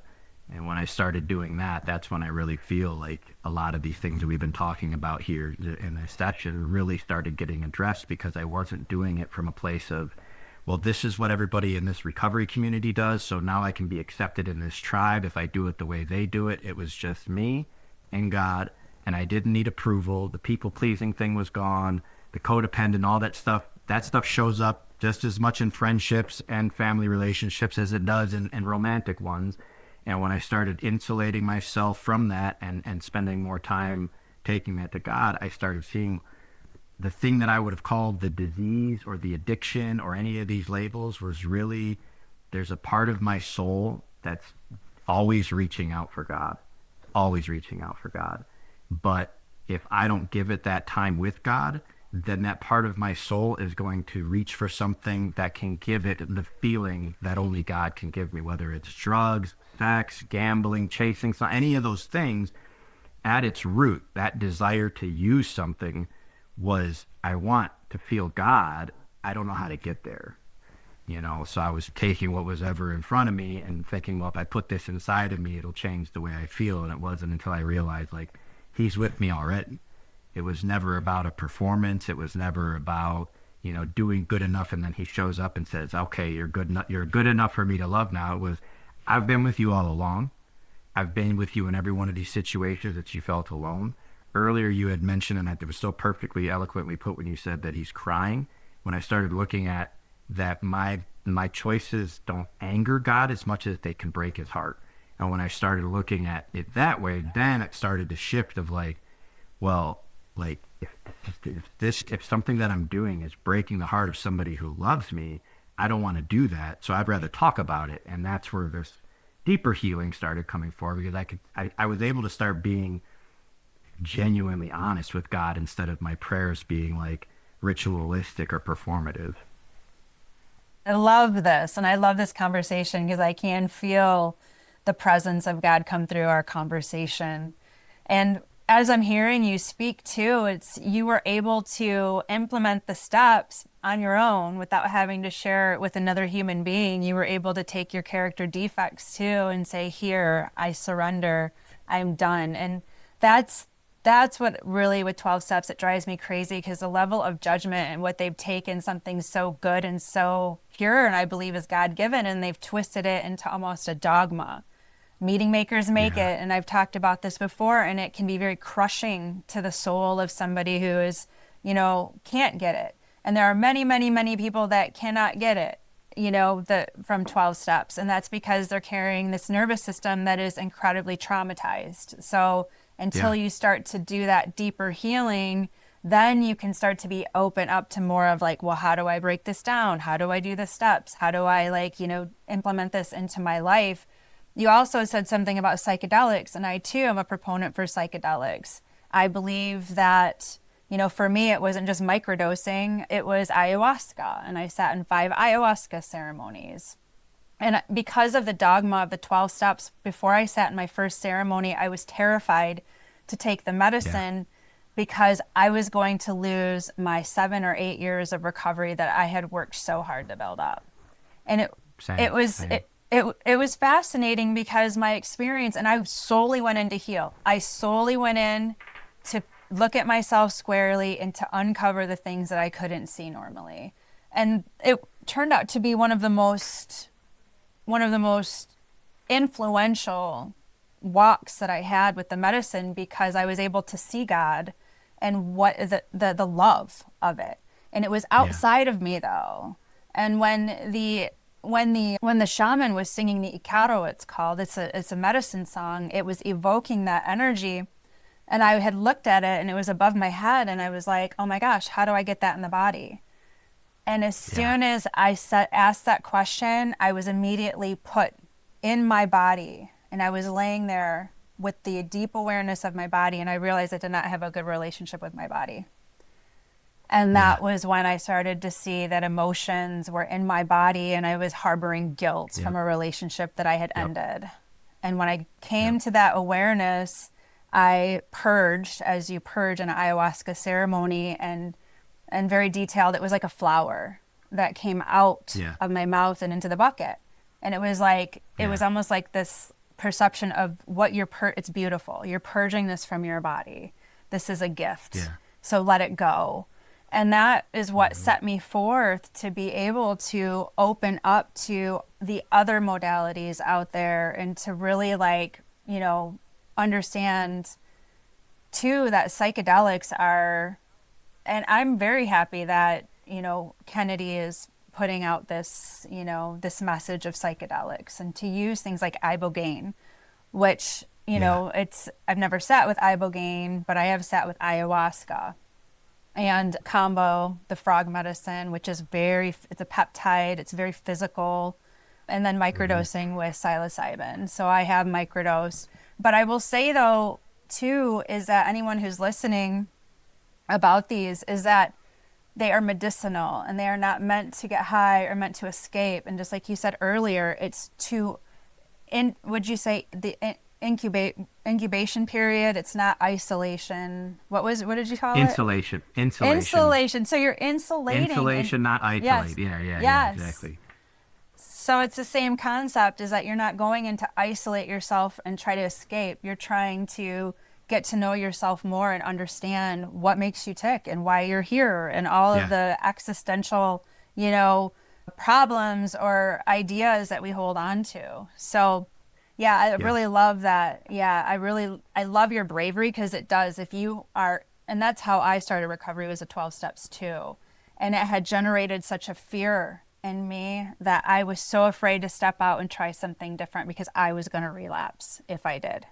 And when I started doing that, that's when I really feel like a lot of these things that we've been talking about here in this session really started getting addressed, because I wasn't doing it from a place of, well, this is what everybody in this recovery community does, so now I can be accepted in this tribe if I do it the way they do it. It was just me and God, and I didn't need approval. The people-pleasing thing was gone. The codependent, all that stuff shows up just as much in friendships and family relationships as it does in romantic ones. And when I started insulating myself from that and spending more time taking that to God, I started seeing the thing that I would have called the disease or the addiction or any of these labels was really, there's a part of my soul that's always reaching out for God, always reaching out for God. But if I don't give it that time with God, then that part of my soul is going to reach for something that can give it the feeling that only God can give me, whether it's drugs, sex, gambling, chasing, any of those things. At its root, that desire to use something was, I want to feel God. I don't know how to get there. You know, so I was taking what was ever in front of me and thinking, well, if I put this inside of me, it'll change the way I feel. And it wasn't until I realized, like, he's with me already. It was never about a performance. It was never about, you know, doing good enough. And then he shows up and says, okay, you're good enough for me to love now. It was, I've been with you all along. I've been with you in every one of these situations that you felt alone. Earlier you had mentioned, and it was so perfectly eloquently put when you said that he's crying. When I started looking at that, my choices don't anger God as much as they can break his heart. And when I started looking at it that way, then it started to shift of like, well, like if something that I'm doing is breaking the heart of somebody who loves me, I don't want to do that. So I'd rather talk about it. And that's where this deeper healing started coming forward, because I was able to start being genuinely honest with God instead of my prayers being like ritualistic or performative.
I love this. And I love this conversation because I can feel the presence of God come through our conversation. And as I'm hearing you speak too, it's you were able to implement the steps on your own without having to share it with another human being. You were able to take your character defects too and say, here, I surrender, I'm done. And that's what really with 12 steps, it drives me crazy, because the level of judgment and what they've taken something so good and so pure, and I believe is God-given, and they've twisted it into almost a dogma. Meeting makers make it, and I've talked about this before, and it can be very crushing to the soul of somebody who is, you know, can't get it. And there are many, many, many people that cannot get it, you know, from 12 steps, and that's because they're carrying this nervous system that is incredibly traumatized. So until you start to do that deeper healing, then you can start to be open up to more of like, well, how do I break this down? How do I do the steps? How do I, like, you know, implement this into my life? You also said something about psychedelics, and I too am a proponent for psychedelics. I believe that, you know, for me, it wasn't just microdosing, it was ayahuasca, and I sat in 5 ayahuasca ceremonies. And because of the dogma of the 12 steps, before I sat in my first ceremony, I was terrified to take the medicine because I was going to lose my 7 or 8 years of recovery that I had worked so hard to build up. And it was fascinating because my experience, and I solely went in to heal. I solely went in to look at myself squarely and to uncover the things that I couldn't see normally. And it turned out to be one of the most influential walks that I had with the medicine, because I was able to see God and what the love of it. And it was
Yeah.
outside of me though. And when the shaman was singing the Ikaro, it's called, it's a medicine song, it was evoking that energy. And I had looked at it and it was above my head, and I was like, oh my gosh, how do I get that in the body? And as
Yeah.
soon as asked that question, I was immediately put in my body, and I was laying there with the deep awareness of my body, and I realized I did not have a good relationship with my body. And
Yeah.
that was when I started to see that emotions were in my body, and I was harboring guilt from
Yep.
a relationship that I had
Yep.
ended. And when I
Yep.
came to that awareness, I purged, as you purge in an ayahuasca ceremony, and very detailed. It was like a flower that came out
Yeah.
of my mouth and into the bucket. And it was like, it was
Yeah.
almost like this perception of what it's beautiful. You're purging this from your body. This is a gift.
Yeah.
So let it go. And that is what
Mhm.
set me forth to be able to open up to the other modalities out there, and to really, like, understand too that psychedelics are, and I'm very happy that, Kennedy is putting out this message of psychedelics, and to use things like ibogaine, which,
Yeah.
I've never sat with ibogaine, but I have sat with ayahuasca and combo, the frog medicine, which is it's a peptide, it's very physical, and then
Hmm.
microdosing with psilocybin. So I have microdosed. But I will say though, too, is that anyone who's listening about these is that they are medicinal, and they are not meant to get high or meant to escape. And just like you said earlier, it's to, would you say the incubation period? It's not isolation. What did you call it?
Insulation. Insulation.
Insulation. So you're insulating, and
Insulation, not isolate.
yes,
Yeah. Yeah. Yeah.
yes.
Exactly.
So it's the same concept, is that you're not going in to isolate yourself and try to escape. You're trying to get to know yourself more and understand what makes you tick and why you're here, and all of
Yeah.
the existential, problems or ideas that we hold on to. So yeah, I
Yeah.
really love that. Yeah, I love your bravery, because it does. If you are, and that's how I started recovery, was a 12 steps too. And it had generated such a fear in me that I was so afraid to step out and try something different, because I was going to relapse if I did.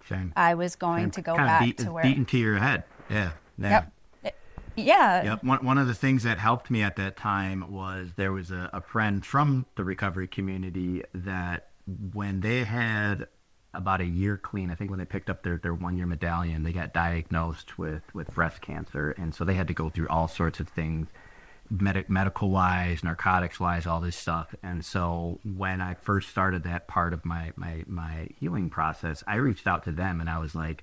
Same.
I was going
Same.
to go
Kind of
back to where,
beaten to your head. Yeah. Yeah.
yep. Yeah.
Yep. One of the things that helped me at that time was there was a friend from the recovery community that when they had about a year clean, I think when they picked up their 1 year medallion, they got diagnosed with breast cancer. And so they had to go through all sorts of things, medical wise, narcotics wise, all this stuff. And so when I first started that part of my healing process, I reached out to them and I was like,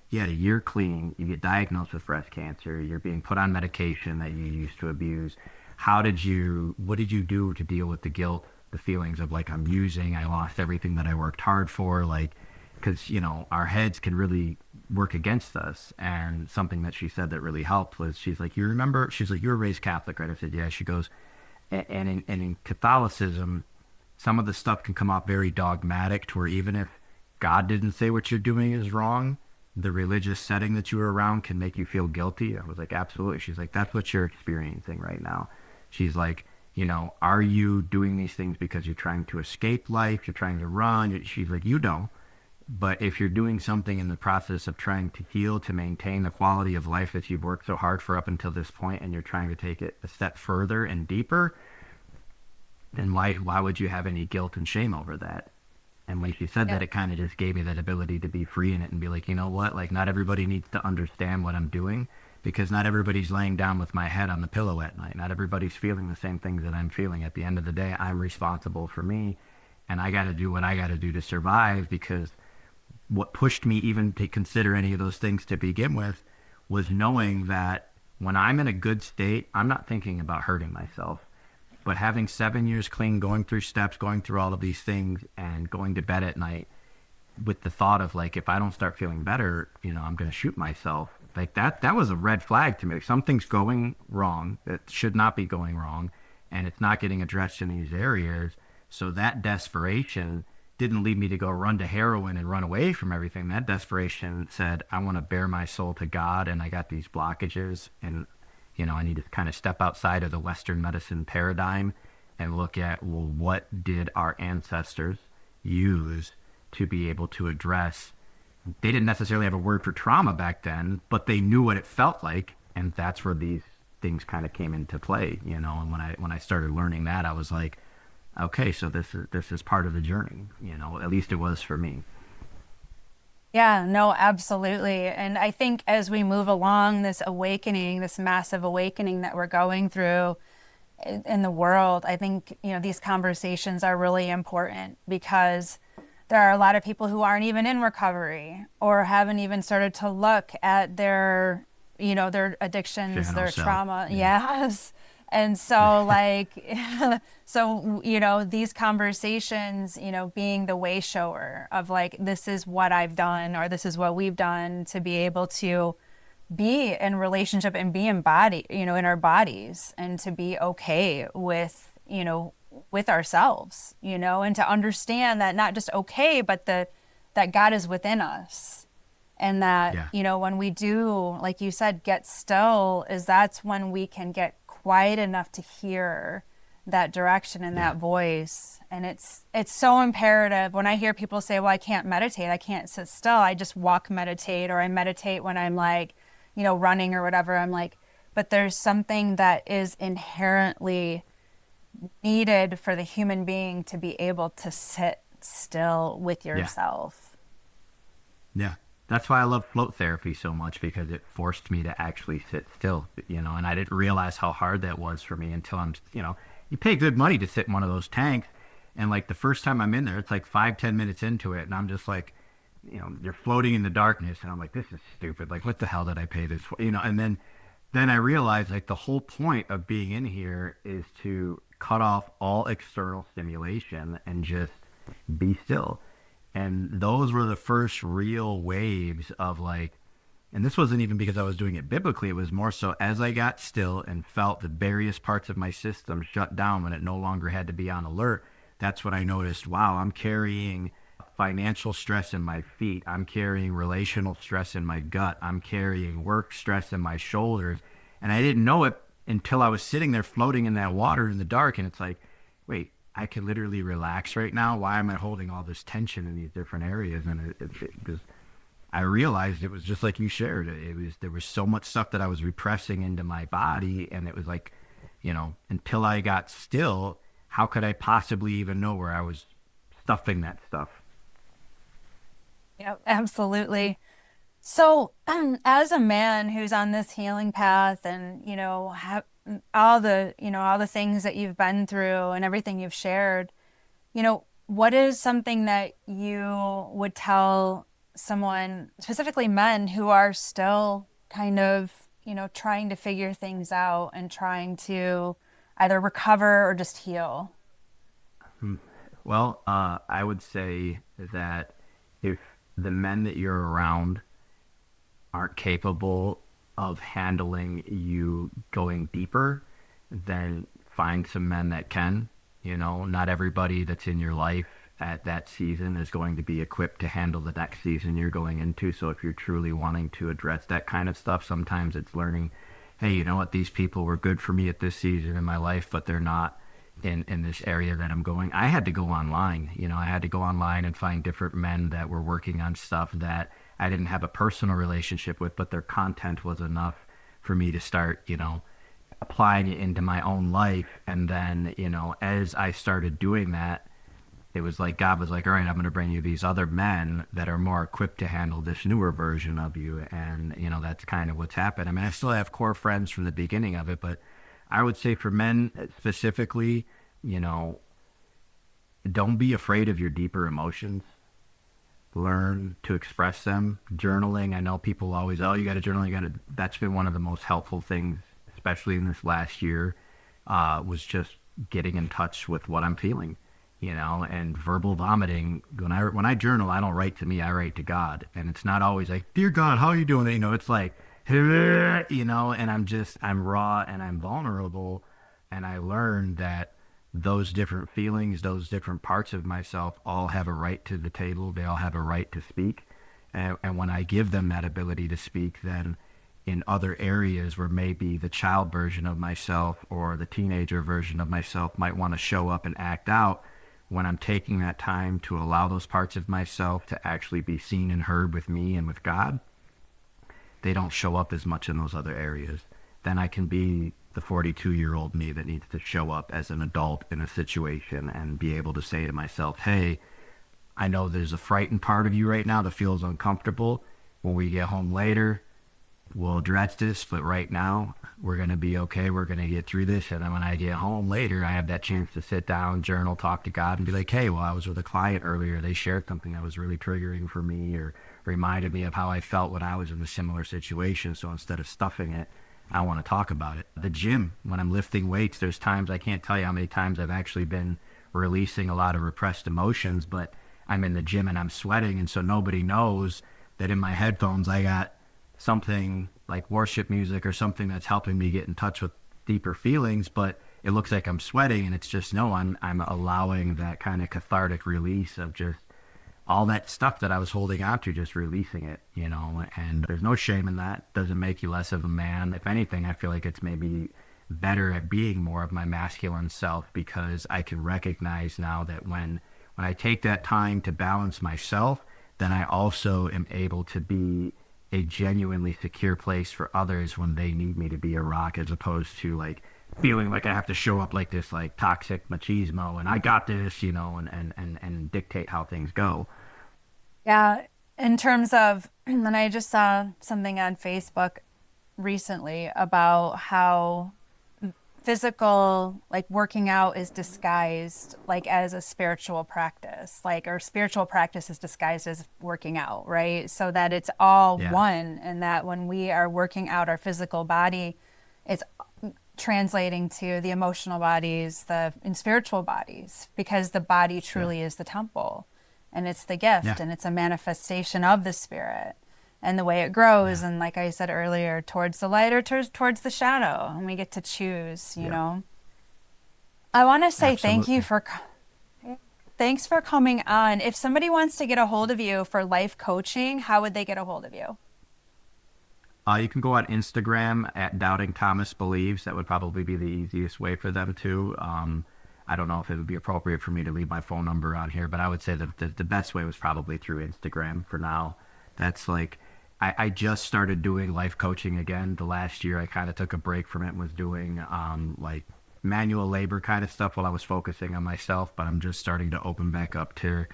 you had a year clean, you get diagnosed with breast cancer, you're being put on medication that you used to abuse. What did you do to deal with the guilt, the feelings of like, I lost everything that I worked hard for, like, because, our heads can really work against us. And something that she said that really helped was, she's like, you were raised Catholic, right? I said, yeah. She goes, and in Catholicism, some of the stuff can come off very dogmatic, to where even if God didn't say what you're doing is wrong, the religious setting that you were around can make you feel guilty. I was like, absolutely. She's like, that's what you're experiencing right now. She's like, are you doing these things because you're trying to escape life? You're trying to run? She's like, you don't. But if you're doing something in the process of trying to heal, to maintain the quality of life that you've worked so hard for up until this point, and you're trying to take it a step further and deeper, then why would you have any guilt and shame over that? And when she said that,
Yep.
it kind of just gave me that ability to be free in it and be like, you know what? Like, not everybody needs to understand what I'm doing, because not everybody's laying down with my head on the pillow at night. Not everybody's feeling the same things that I'm feeling. At the end of the day, I'm responsible for me, and I got to do what I got to do to survive, because what pushed me even to consider any of those things to begin with was knowing that when I'm in a good state, I'm not thinking about hurting myself. But having 7 years clean, going through steps, going through all of these things, and going to bed at night with the thought of like, if I don't start feeling better, I'm going to shoot myself. Like that was a red flag to me. Like, something's going wrong that should not be going wrong, and it's not getting addressed in these areas. So that desperation didn't lead me to go run to heroin and run away from everything. That desperation said, I want to bare my soul to God, and I got these blockages, and I need to kind of step outside of the Western medicine paradigm and look at, well, what did our ancestors use to be able to address? They didn't necessarily have a word for trauma back then, but they knew what it felt like, and that's where these things kind of came into play, And when I started learning that, I was like, okay, so this is part of the journey, At least it was for me.
Yeah, no, absolutely. And I think as we move along this awakening, this massive awakening that we're going through in the world, I think, these conversations are really important, because there are a lot of people who aren't even in recovery or haven't even started to look at their, their addictions,
Channel
their
self.
trauma.
Yeah.
Yes. And so these conversations, being the way shower of like, this is what I've done, or this is what we've done to be able to be in relationship and be embodied, in our bodies, and to be okay with, with ourselves, and to understand that not just okay, but that God is within us. And that,
Yeah.
When we do, like you said, get still, that's when we can get quiet enough to hear that direction and that voice. And it's so imperative. When I hear people say, well, I can't meditate, I can't sit still, I just walk meditate, or I meditate when I'm like, running or whatever. I'm like, but there's something that is inherently needed for the human being to be able to sit still with yourself.
Yeah. That's why I love float therapy so much, because it forced me to actually sit still, and I didn't realize how hard that was for me until you pay good money to sit in one of those tanks. And like the first time I'm in there, it's like 5-10 minutes into it. And I'm just like, you're floating in the darkness. And I'm like, this is stupid. Like, what the hell did I pay this for? And then I realized like the whole point of being in here is to cut off all external stimulation and just be still. And those were the first real waves of like, and this wasn't even because I was doing it biblically. It was more so as I got still and felt the various parts of my system shut down when it no longer had to be on alert. That's when I noticed, wow, I'm carrying financial stress in my feet. I'm carrying relational stress in my gut. I'm carrying work stress in my shoulders. And I didn't know it until I was sitting there floating in that water in the dark. And it's like, wait, I can literally relax right now. Why am I holding all this tension in these different areas? And I realized it was just like you shared. There was so much stuff that I was repressing into my body, and it was like, until I got still, how could I possibly even know where I was stuffing that stuff?
Yeah, absolutely. So, as a man who's on this healing path, and have all the things that you've been through and everything you've shared, what is something that you would tell someone, specifically men, who are still kind of, trying to figure things out and trying to either recover or just heal?
Well, I would say that if the men that you're around aren't capable of handling you going deeper, then find some men that can. Not everybody that's in your life at that season is going to be equipped to handle the next season you're going into. So if you're truly wanting to address that kind of stuff, sometimes it's learning, hey, you know what, these people were good for me at this season in my life, but they're not in this area that I'm going. I had to go online. I had to go online and find different men that were working on stuff that I didn't have a personal relationship with, but their content was enough for me to start, applying it into my own life. And then, as I started doing that, it was like God was like, all right, I'm going to bring you these other men that are more equipped to handle this newer version of you. And, that's kind of what's happened. I mean, I still have core friends from the beginning of it, but I would say for men specifically, don't be afraid of your deeper emotions. Learn to express them. Journaling. I know people always, oh, you got to journal. That's been one of the most helpful things, especially in this last year, was just getting in touch with what I'm feeling, and verbal vomiting. When I journal, I don't write to me, I write to God. And it's not always like, dear God, how are you doing? It's like, and I'm raw and I'm vulnerable. And I learned that those different feelings, those different parts of myself all have a right to the table. They all have a right to speak. And when I give them that ability to speak, then in other areas where maybe the child version of myself or the teenager version of myself might want to show up and act out, when I'm taking that time to allow those parts of myself to actually be seen and heard with me and with God, they don't show up as much in those other areas. Then I can be the 42-year-old me that needs to show up as an adult in a situation and be able to say to myself, hey, I know there's a frightened part of you right now that feels uncomfortable. When we get home later, we'll address this, but right now we're going to be okay. We're going to get through this. And then when I get home later, I have that chance to sit down, journal, talk to God, and be like, hey, well, I was with a client earlier. They shared something that was really triggering for me or reminded me of how I felt when I was in a similar situation. So instead of stuffing it, I want to talk about it. The gym, when I'm lifting weights, there's times, I can't tell you how many times I've actually been releasing a lot of repressed emotions, but I'm in the gym and I'm sweating. And so nobody knows that in my headphones, I got something like worship music or something that's helping me get in touch with deeper feelings, but it looks like I'm sweating, and it's just, no, I'm allowing that kind of cathartic release of just all that stuff that I was holding on to, just releasing it, and there's no shame in that. Doesn't make you less of a man. If anything, I feel like it's maybe better at being more of my masculine self, because I can recognize now that when I take that time to balance myself, then I also am able to be a genuinely secure place for others when they need me to be a rock, as opposed to like feeling like I have to show up like this, like toxic machismo and I got this, and dictate how things go.
Yeah. In terms of, and I just saw something on Facebook recently about how physical, like working out is disguised like as a spiritual practice, or spiritual practice is disguised as working out, right? So that it's all one, and that when we are working out our physical body, it's translating to the emotional bodies, and spiritual bodies, because the body truly is the temple, and it's the gift, and it's a manifestation of the spirit. And the way it grows, and like I said earlier, towards the light or towards the shadow, and we get to choose, you know. I want to say thanks for coming on. If somebody wants to get a hold of you for life coaching, how would they get a hold of you?
You can go on Instagram at Doubting Thomas Believes. That would probably be the easiest way for them to. I don't know if it would be appropriate for me to leave my phone number on here, but I would say that the best way was probably through Instagram for now. That's like, I just started doing life coaching again. The last year I kind of took a break from it and was doing like manual labor kind of stuff while I was focusing on myself, but I'm just starting to open back up to,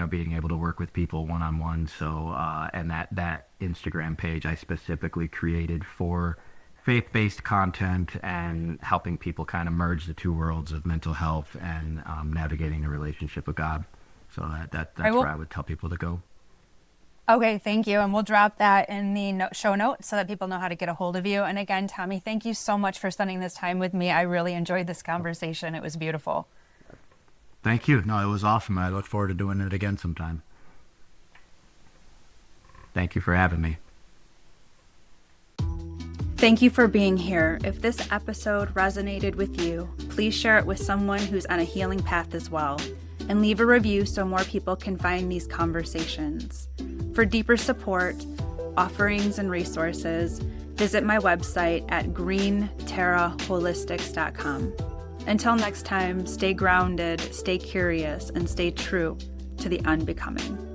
being able to work with people one-on-one. So, and that Instagram page I specifically created for faith-based content and helping people kind of merge the two worlds of mental health and navigating the relationship with God. So that's where I would tell people to go.
Okay, thank you. And we'll drop that in the show notes so that people know how to get a hold of you. And again, Tommy, thank you so much for spending this time with me. I really enjoyed this conversation. It was beautiful.
Thank you. No, it was awesome. I look forward to doing it again sometime. Thank you for having me.
Thank you for being here. If this episode resonated with you, please share it with someone who's on a healing path as well, and leave a review so more people can find these conversations. For deeper support, offerings, and resources, visit my website at greenterraholistics.com. Until next time, stay grounded, stay curious, and stay true to the unbecoming.